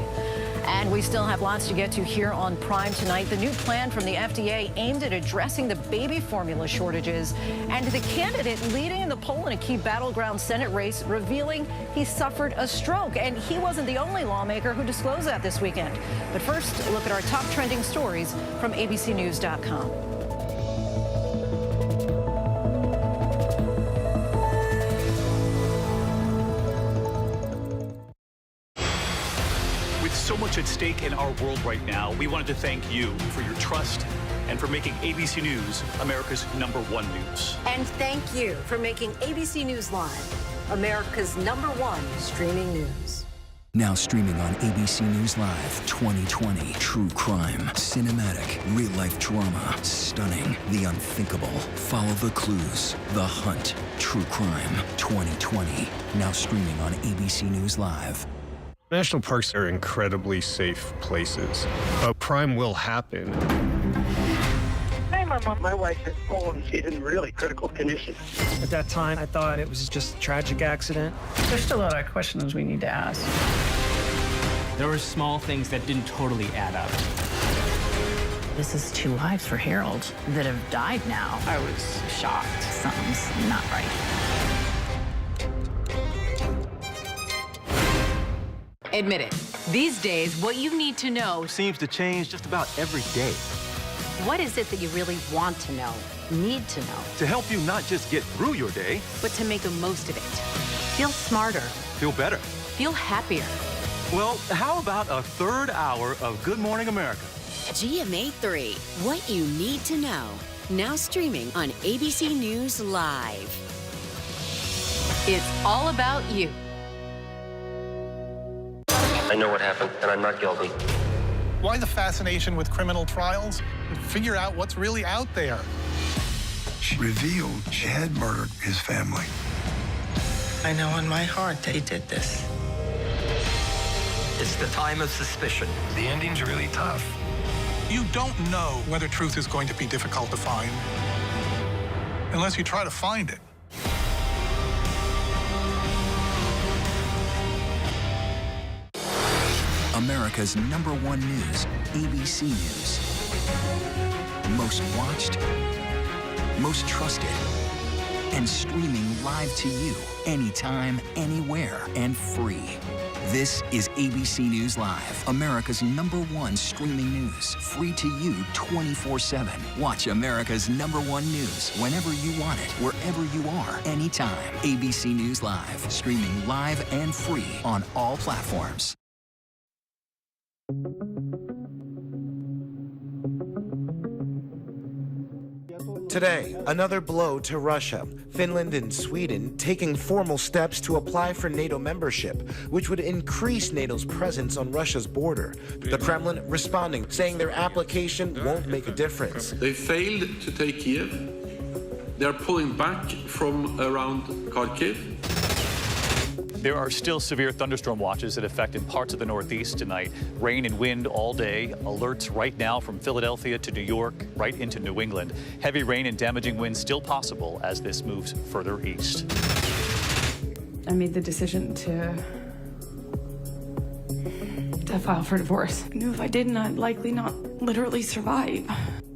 And we still have lots to get to here on Prime tonight. The new plan from the FDA aimed at addressing the baby formula shortages, and the candidate leading in the poll in a key battleground Senate race revealing he suffered a stroke. And he wasn't the only lawmaker who disclosed that this weekend. But first, a look at our top trending stories from abcnews.com. So much at stake in our world right now. We wanted to thank you for your trust and for making ABC News America's #1 news. And thank you for making ABC News Live America's #1 streaming news. Now streaming on ABC News Live 2020. True crime, cinematic, real-life drama, stunning, the unthinkable. Follow the clues, The Hunt. True crime 2020. Now streaming on ABC News Live. National parks are incredibly safe places, but crime will happen. Hey, Mama. My wife has fallen. She's in really critical condition. At that time, I thought it was just a tragic accident. There's still a lot of questions we need to ask. There were small things that didn't totally add up. This is 2 lives for Harold that have died now. I was shocked. Something's not right. Admit it. These days, what you need to know seems to change just about every day. What is it that you really want to know, need to know? To help you not just get through your day, but to make the most of it. Feel smarter. Feel better. Feel happier. Well, how about a 3rd hour of Good Morning America? GMA 3, what you need to know. Now streaming on ABC News Live. It's all about you. I know what happened, and I'm not guilty. Why the fascination with criminal trials? Figure out what's really out there. She revealed she had murdered his family. I know in my heart they did this. It's the time of suspicion. The ending's really tough. You don't know whether truth is going to be difficult to find unless you try to find it. America's #1 news, ABC News. Most watched, most trusted, and streaming live to you anytime, anywhere, and free. This is ABC News Live, America's #1 streaming news. Free to you 24/7. Watch America's #1 news whenever you want it, wherever you are, anytime. ABC News Live, streaming live and free on all platforms. Today, another blow to Russia. Finland and Sweden taking formal steps to apply for NATO membership, which would increase NATO's presence on Russia's border. The Kremlin responding, saying their application won't make a difference. They failed to take Kiev. They're pulling back from around Kharkiv. There are still severe thunderstorm watches that affected parts of the Northeast tonight. Rain and wind all day. Alerts right now from Philadelphia to New York, right into New England. Heavy rain and damaging winds still possible as this moves further east. I made the decision to file for divorce. I knew if I didn't, I'd likely not literally survive.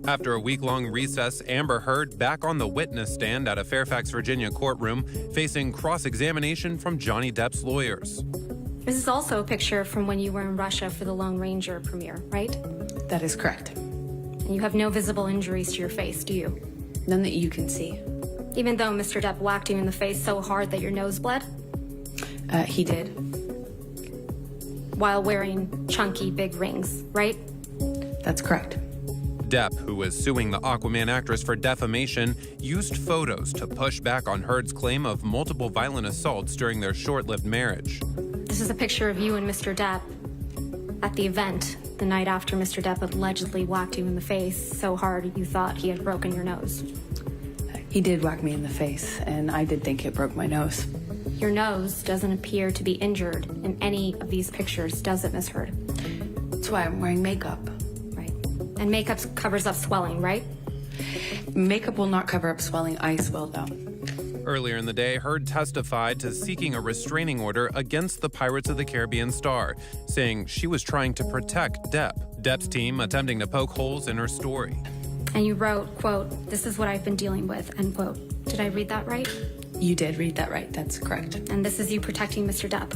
After a week-long recess, Amber Heard back on the witness stand at a Fairfax, Virginia courtroom, facing cross-examination from Johnny Depp's lawyers. This is also a picture from when you were in Russia for the Lone Ranger premiere, right? That is correct. And you have no visible injuries to your face, do you? None that you can see. Even though Mr. Depp whacked you in the face so hard that your nose bled? He did. While wearing chunky big rings, right? That's correct. Depp, who was suing the Aquaman actress for defamation, used photos to push back on Heard's claim of multiple violent assaults during their short-lived marriage. This is a picture of you and Mr. Depp at the event the night after Mr. Depp allegedly whacked you in the face so hard you thought he had broken your nose. He did whack me in the face, and I did think it broke my nose. Your nose doesn't appear to be injured in any of these pictures, does it, Miss Heard? That's why I'm wearing makeup. And makeup covers up swelling, right? Makeup will not cover up swelling. I swelled out. Earlier in the day, Heard testified to seeking a restraining order against the Pirates of the Caribbean star, saying she was trying to protect Depp. Depp's team attempting to poke holes in her story. And you wrote, quote, "This is what I've been dealing with," end quote. Did I read that right? You did read that right. That's correct. And this is you protecting Mr. Depp?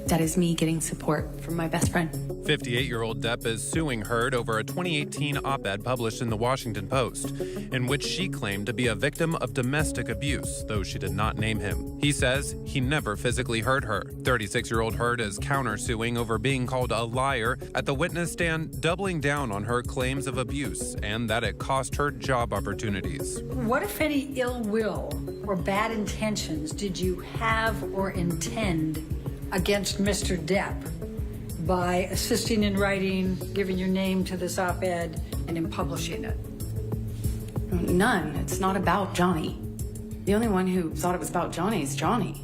That is me getting support from my best friend. 58-year-old Depp is suing Heard over a 2018 op-ed published in the Washington Post, in which she claimed to be a victim of domestic abuse, though she did not name him. He says he never physically hurt her. 36-year-old Heard is countersuing over being called a liar at the witness stand, doubling down on her claims of abuse and that it cost her job opportunities. What, if any, ill will or bad intentions did you have or intend against Mr. Depp by assisting in writing, giving your name to this op-ed, and in publishing it? None. It's not about Johnny. The only one who thought it was about Johnny is Johnny.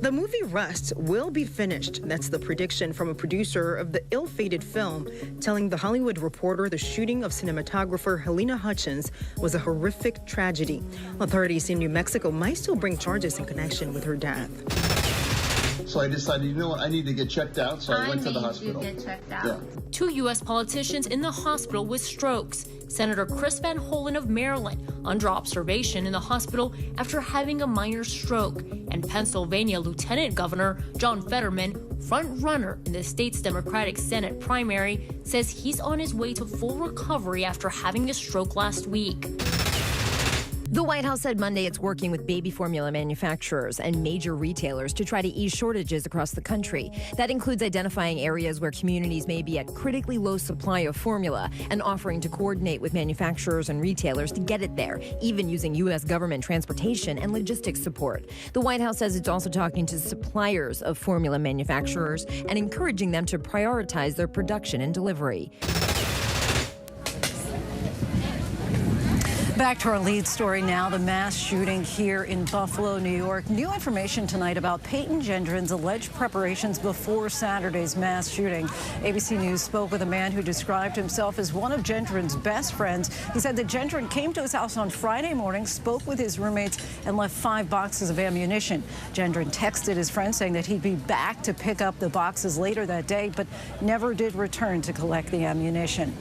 The movie Rust will be finished. That's the prediction from a producer of the ill-fated film, telling The Hollywood Reporter the shooting of cinematographer Helena Hutchins was a horrific tragedy. Authorities in New Mexico might still bring charges in connection with her death. So I decided, you know what, I need to get checked out, so I went to the hospital. You get checked out. Yeah. 2 U.S. politicians in the hospital with strokes. Senator Chris Van Hollen of Maryland under observation in the hospital after having a minor stroke. And Pennsylvania Lieutenant Governor John Fetterman, front runner in the state's Democratic Senate primary, says he's on his way to full recovery after having the stroke last week. The White House said Monday it's working with baby formula manufacturers and major retailers to try to ease shortages across the country. That includes identifying areas where communities may be at critically low supply of formula and offering to coordinate with manufacturers and retailers to get it there, even using U.S. government transportation and logistics support. The White House says it's also talking to suppliers of formula manufacturers and encouraging them to prioritize their production and delivery. Back to our lead story now, the mass shooting here in Buffalo, New York. New information tonight about Peyton Gendron's alleged preparations before Saturday's mass shooting. ABC News spoke with a man who described himself as one of Gendron's best friends. He said that Gendron came to his house on Friday morning, spoke with his roommates, and left 5 boxes of ammunition. Gendron texted his friend saying that he'd be back to pick up the boxes later that day, but never did return to collect the ammunition.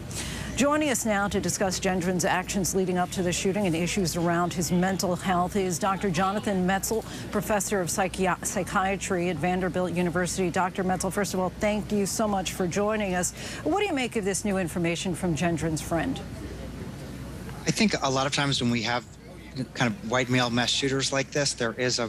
Joining us now to discuss Gendron's actions leading up to the shooting and issues around his mental health is Dr. Jonathan Metzl, professor of psychiatry at Vanderbilt University. Dr. Metzl, first of all, thank you so much for joining us. What do you make of this new information from Gendron's friend? I think a lot of times when we have kind of white male mass shooters like this, there is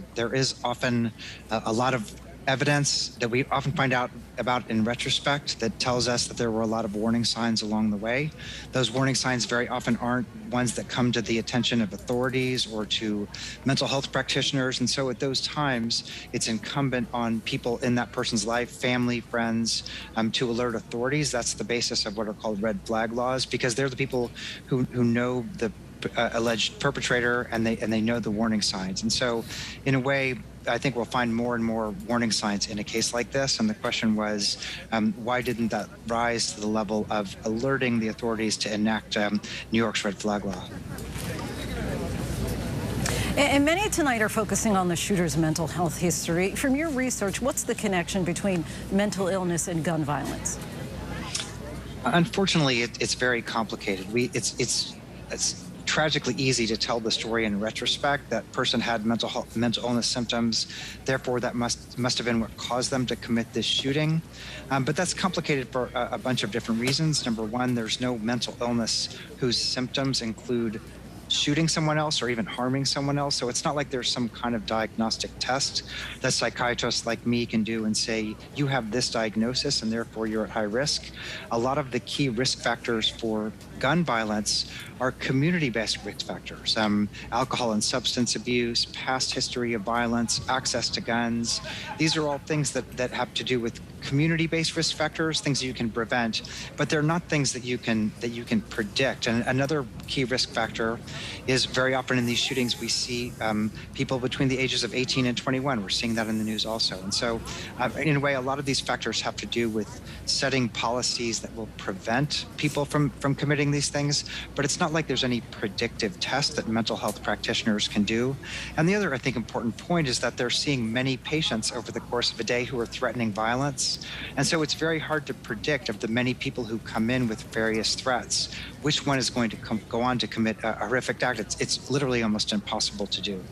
often a lot of evidence that we often find out about in retrospect that tells us that there were a lot of warning signs along the way. Those warning signs very often aren't ones that come to the attention of authorities or to mental health practitioners. And so at those times, it's incumbent on people in that person's life, family, friends, to alert authorities. That's the basis of what are called red flag laws, because they're the people who know the alleged perpetrator, and they know the warning signs. And so, in a way, I think we'll find more and more warning signs in a case like this. And the question was, why didn't that rise to the level of alerting the authorities to enact New York's red flag law? And many tonight are focusing on the shooter's mental health history. From your research, what's the connection between mental illness and gun violence? Unfortunately, it's very complicated. It's tragically easy to tell the story in retrospect. That person had mental illness symptoms, therefore that must have been what caused them to commit this shooting. But that's complicated for a bunch of different reasons. Number one, there's no mental illness whose symptoms include shooting someone else or even harming someone else. So it's not like there's some kind of diagnostic test that psychiatrists like me can do and say, you have this diagnosis and therefore you're at high risk. A lot of the key risk factors for gun violence are community-based risk factors. Alcohol and substance abuse, past history of violence, access to guns. These are all things that have to do with community-based risk factors, things you can prevent, but they're not things that you can predict. And another key risk factor is very often in these shootings we see people between the ages of 18 and 21. We're seeing that in the news also. And so in a way, a lot of these factors have to do with setting policies that will prevent people from committing these things, but it's not like there's any predictive test that mental health practitioners can do. And the other, I think, important point is that they're seeing many patients over the course of a day who are threatening violence. And so it's very hard to predict of the many people who come in with various threats, which one is going to go on to commit a horrific act. It's literally almost impossible to do.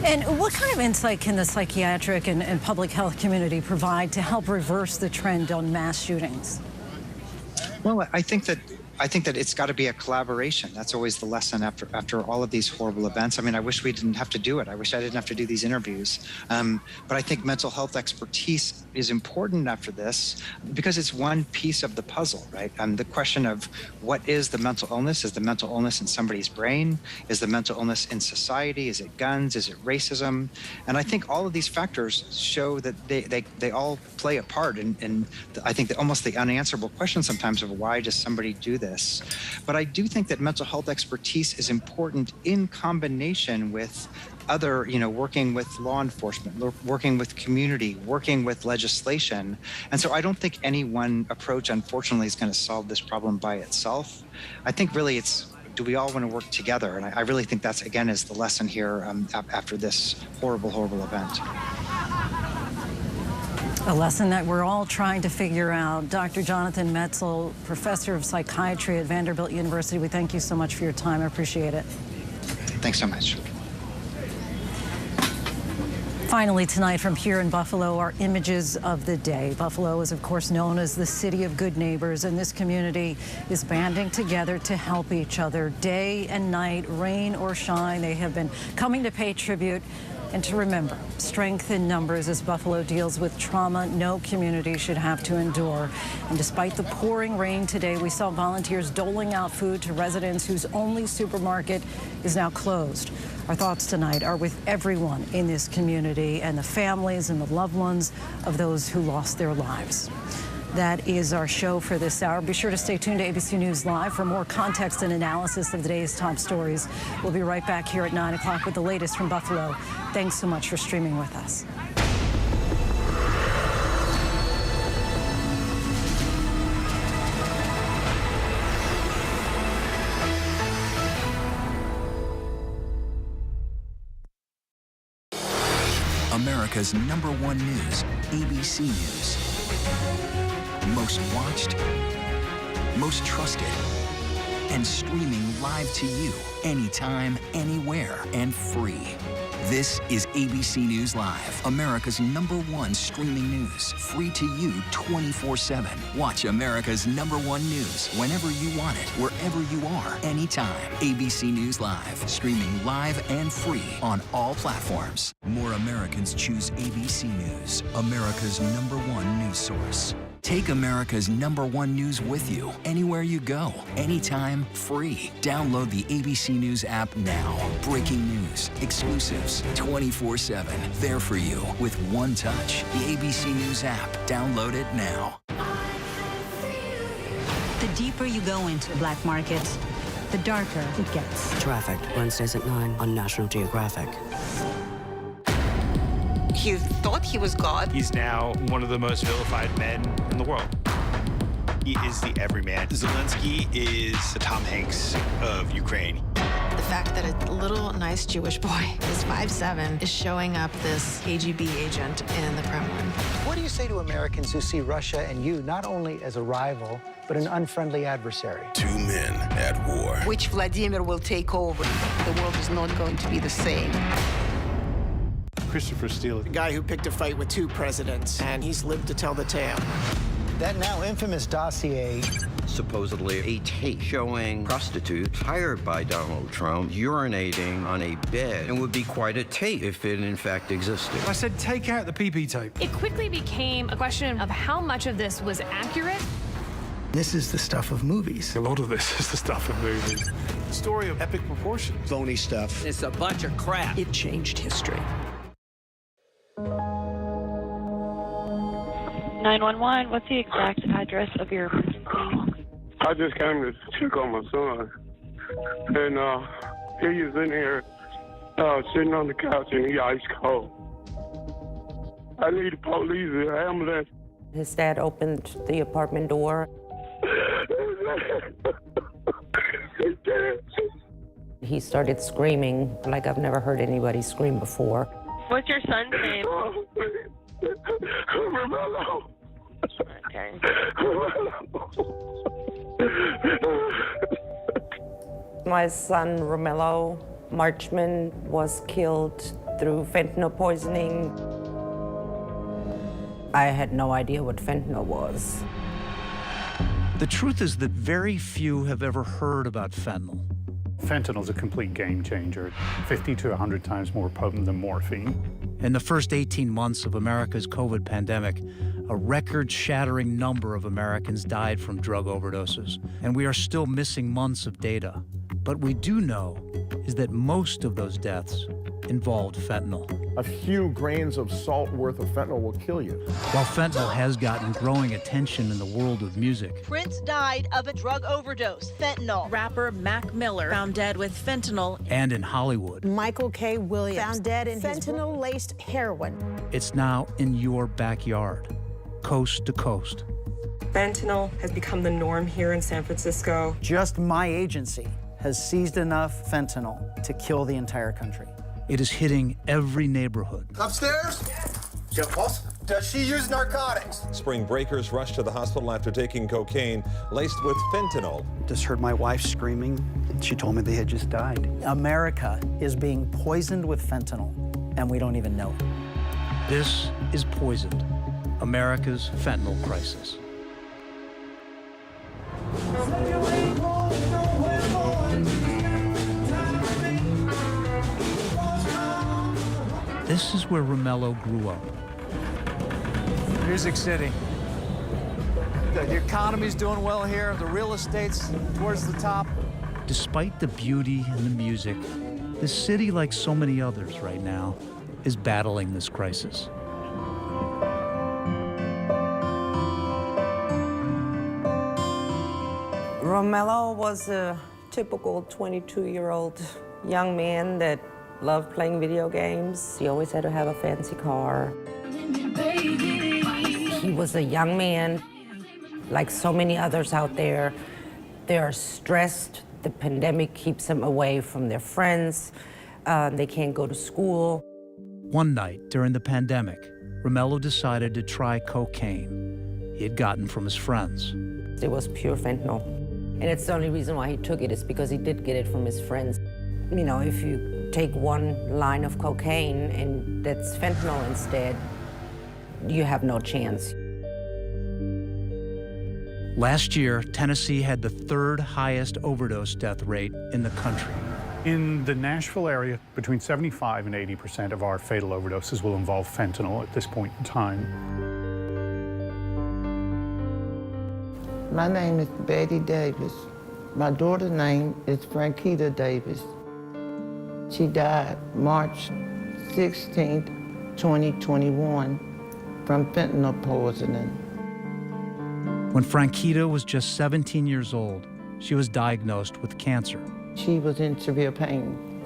And what kind of insight can the psychiatric and public health community provide to help reverse the trend on mass shootings? Well, I think that it's got to be a collaboration. That's always the lesson after all of these horrible events. I mean, I wish we didn't have to do it. I wish I didn't have to do these interviews. But I think mental health expertise is important after this because it's one piece of the puzzle, right? The question of what is the mental illness? Is the mental illness in somebody's brain? Is the mental illness in society? Is it guns? Is it racism? And I think all of these factors show that they all play a part in I think almost the unanswerable question sometimes of why does somebody do this? But I do think that mental health expertise is important in combination with other, working with law enforcement, working with community, working with legislation. And so I don't think any one approach, unfortunately, is going to solve this problem by itself. I think really do we all want to work together? And I really think that's, again, is the lesson here after this horrible, horrible event. A lesson that we're all trying to figure out. Dr. Jonathan Metzl, professor of psychiatry at Vanderbilt University, we thank you so much for your time. I appreciate it. Thanks so much. Finally tonight from here in Buffalo, our images of the day. Buffalo is, of course, known as the city of good neighbors, and this community is banding together to help each other. Day and night, rain or shine, they have been coming to pay tribute and to remember strength in numbers as Buffalo deals with trauma no community should have to endure. And despite the pouring rain today, we saw volunteers doling out food to residents whose only supermarket is now closed. Our thoughts tonight are with everyone in this community and the families and the loved ones of those who lost their lives. That is our show for this hour. Be sure to stay tuned to ABC News Live for more context and analysis of today's top stories. We'll be right back here at 9 o'clock with the latest from Buffalo. Thanks so much for streaming with us. America's #1 news, ABC News. Most watched, most trusted, and streaming live to you anytime, anywhere, and free. This is ABC News Live, America's #1 streaming news, free to you 24/7. Watch America's #1 news whenever you want it, wherever you are, anytime. ABC News Live, streaming live and free on all platforms. More Americans choose ABC News, America's #1 news source. Take America's #1 news with you anywhere you go, anytime, free. Download the ABC News app now. Breaking news, exclusives, 24/7. There for you with one touch. The ABC News app. Download it now. The deeper you go into black markets, the darker it gets. Trafficked, Wednesdays at 9 on National Geographic. He thought he was God. He's now one of the most vilified men in the world. He is the everyman. Zelensky is the Tom Hanks of Ukraine. The fact that a little nice Jewish boy is 5'7" is showing up this KGB agent in the Kremlin. What do you say to Americans who see Russia and you not only as a rival, but an unfriendly adversary? Two men at war. Which Vladimir will take over. The world is not going to be the same. Christopher Steele, a guy who picked a fight with two presidents, and he's lived to tell the tale. That now infamous dossier. Supposedly a tape showing prostitutes hired by Donald Trump urinating on a bed, and would be quite a tape if it in fact existed. I said take out the PP tape. It quickly became a question of how much of this was accurate. This is the stuff of movies. A lot of this is the stuff of movies. The story of epic proportions. Phony stuff. It's a bunch of crap. It changed history. 911, what's the exact address of your emergency? I just came to check on my son. And he is in here sitting on the couch and he's ice cold. I need the police, an ambulance. His dad opened the apartment door. He started screaming like I've never heard anybody scream before. What's your son's name? Romello. Okay. My son, Romello Marchman, was killed through fentanyl poisoning. I had no idea what fentanyl was. The truth is that very few have ever heard about fentanyl. Fentanyl is a complete game changer, 50 to 100 times more potent than morphine. In the first 18 months of America's COVID pandemic, a record-shattering number of Americans died from drug overdoses, and we are still missing months of data. But we do know is that most of those deaths involved fentanyl. A few grains of salt worth of fentanyl will kill you. While fentanyl has gotten growing attention in the world of music, Prince died of a drug overdose, fentanyl. Rapper Mac Miller found dead with fentanyl. And in Hollywood, Michael K. Williams found dead in fentanyl-laced heroin. It's now in your backyard, coast to coast. Fentanyl has become the norm here in San Francisco. Just my agency has seized enough fentanyl to kill the entire country. It is hitting every neighborhood. Upstairs? Does she use narcotics? Spring breakers rushed to the hospital after taking cocaine laced with fentanyl. Just heard my wife screaming. She told me they had just died. America is being poisoned with fentanyl, and we don't even know it. This is Poisoned, America's fentanyl crisis. This is where Romello grew up. Music City. The economy's doing well here. The real estate's towards the top. Despite the beauty and the music, the city, like so many others right now, is battling this crisis. Romello was a typical 22-year-old young man that loved playing video games. He always had to have a fancy car. He was a young man, like so many others out there. They are stressed. The pandemic keeps them away from their friends. They can't go to school. One night during the pandemic, Romello decided to try cocaine he had gotten from his friends. It was pure fentanyl. And it's the only reason why he took it is because he did get it from his friends. You know, if you take one line of cocaine and that's fentanyl instead, you have no chance. Last year, Tennessee had the third highest overdose death rate in the country. In the Nashville area, between 75 and 80% of our fatal overdoses will involve fentanyl at this point in time. My name is Betty Davis. My daughter's name is Frankita Davis. She died March 16, 2021 from fentanyl poisoning. When Frankita was just 17 years old, she was diagnosed with cancer. She was in severe pain.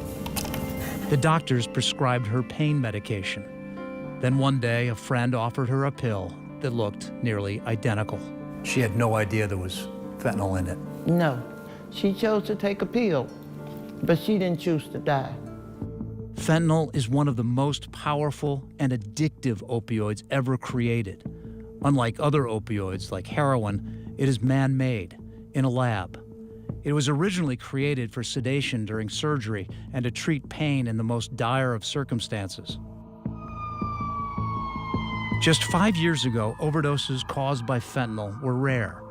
The doctors prescribed her pain medication. Then one day, a friend offered her a pill that looked nearly identical. She had no idea there was fentanyl in it. No, she chose to take a pill, but she didn't choose to die. Fentanyl is one of the most powerful and addictive opioids ever created. Unlike other opioids like heroin, it is man-made in a lab. It was originally created for sedation during surgery and to treat pain in the most dire of circumstances. Just 5 years ago, overdoses caused by fentanyl were rare.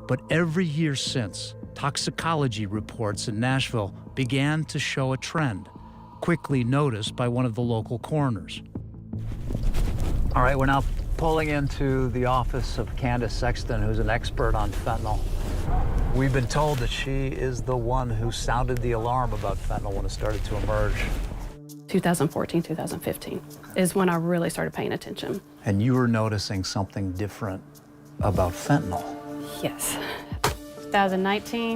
But every year since, toxicology reports in Nashville began to show a trend, quickly noticed by one of the local coroners. All right, we're now pulling into the office of Candace Sexton, who's an expert on fentanyl. We've been told that she is the one who sounded the alarm about fentanyl when it started to emerge. 2014, 2015 is when I really started paying attention. And you were noticing something different about fentanyl. Yes. 2019.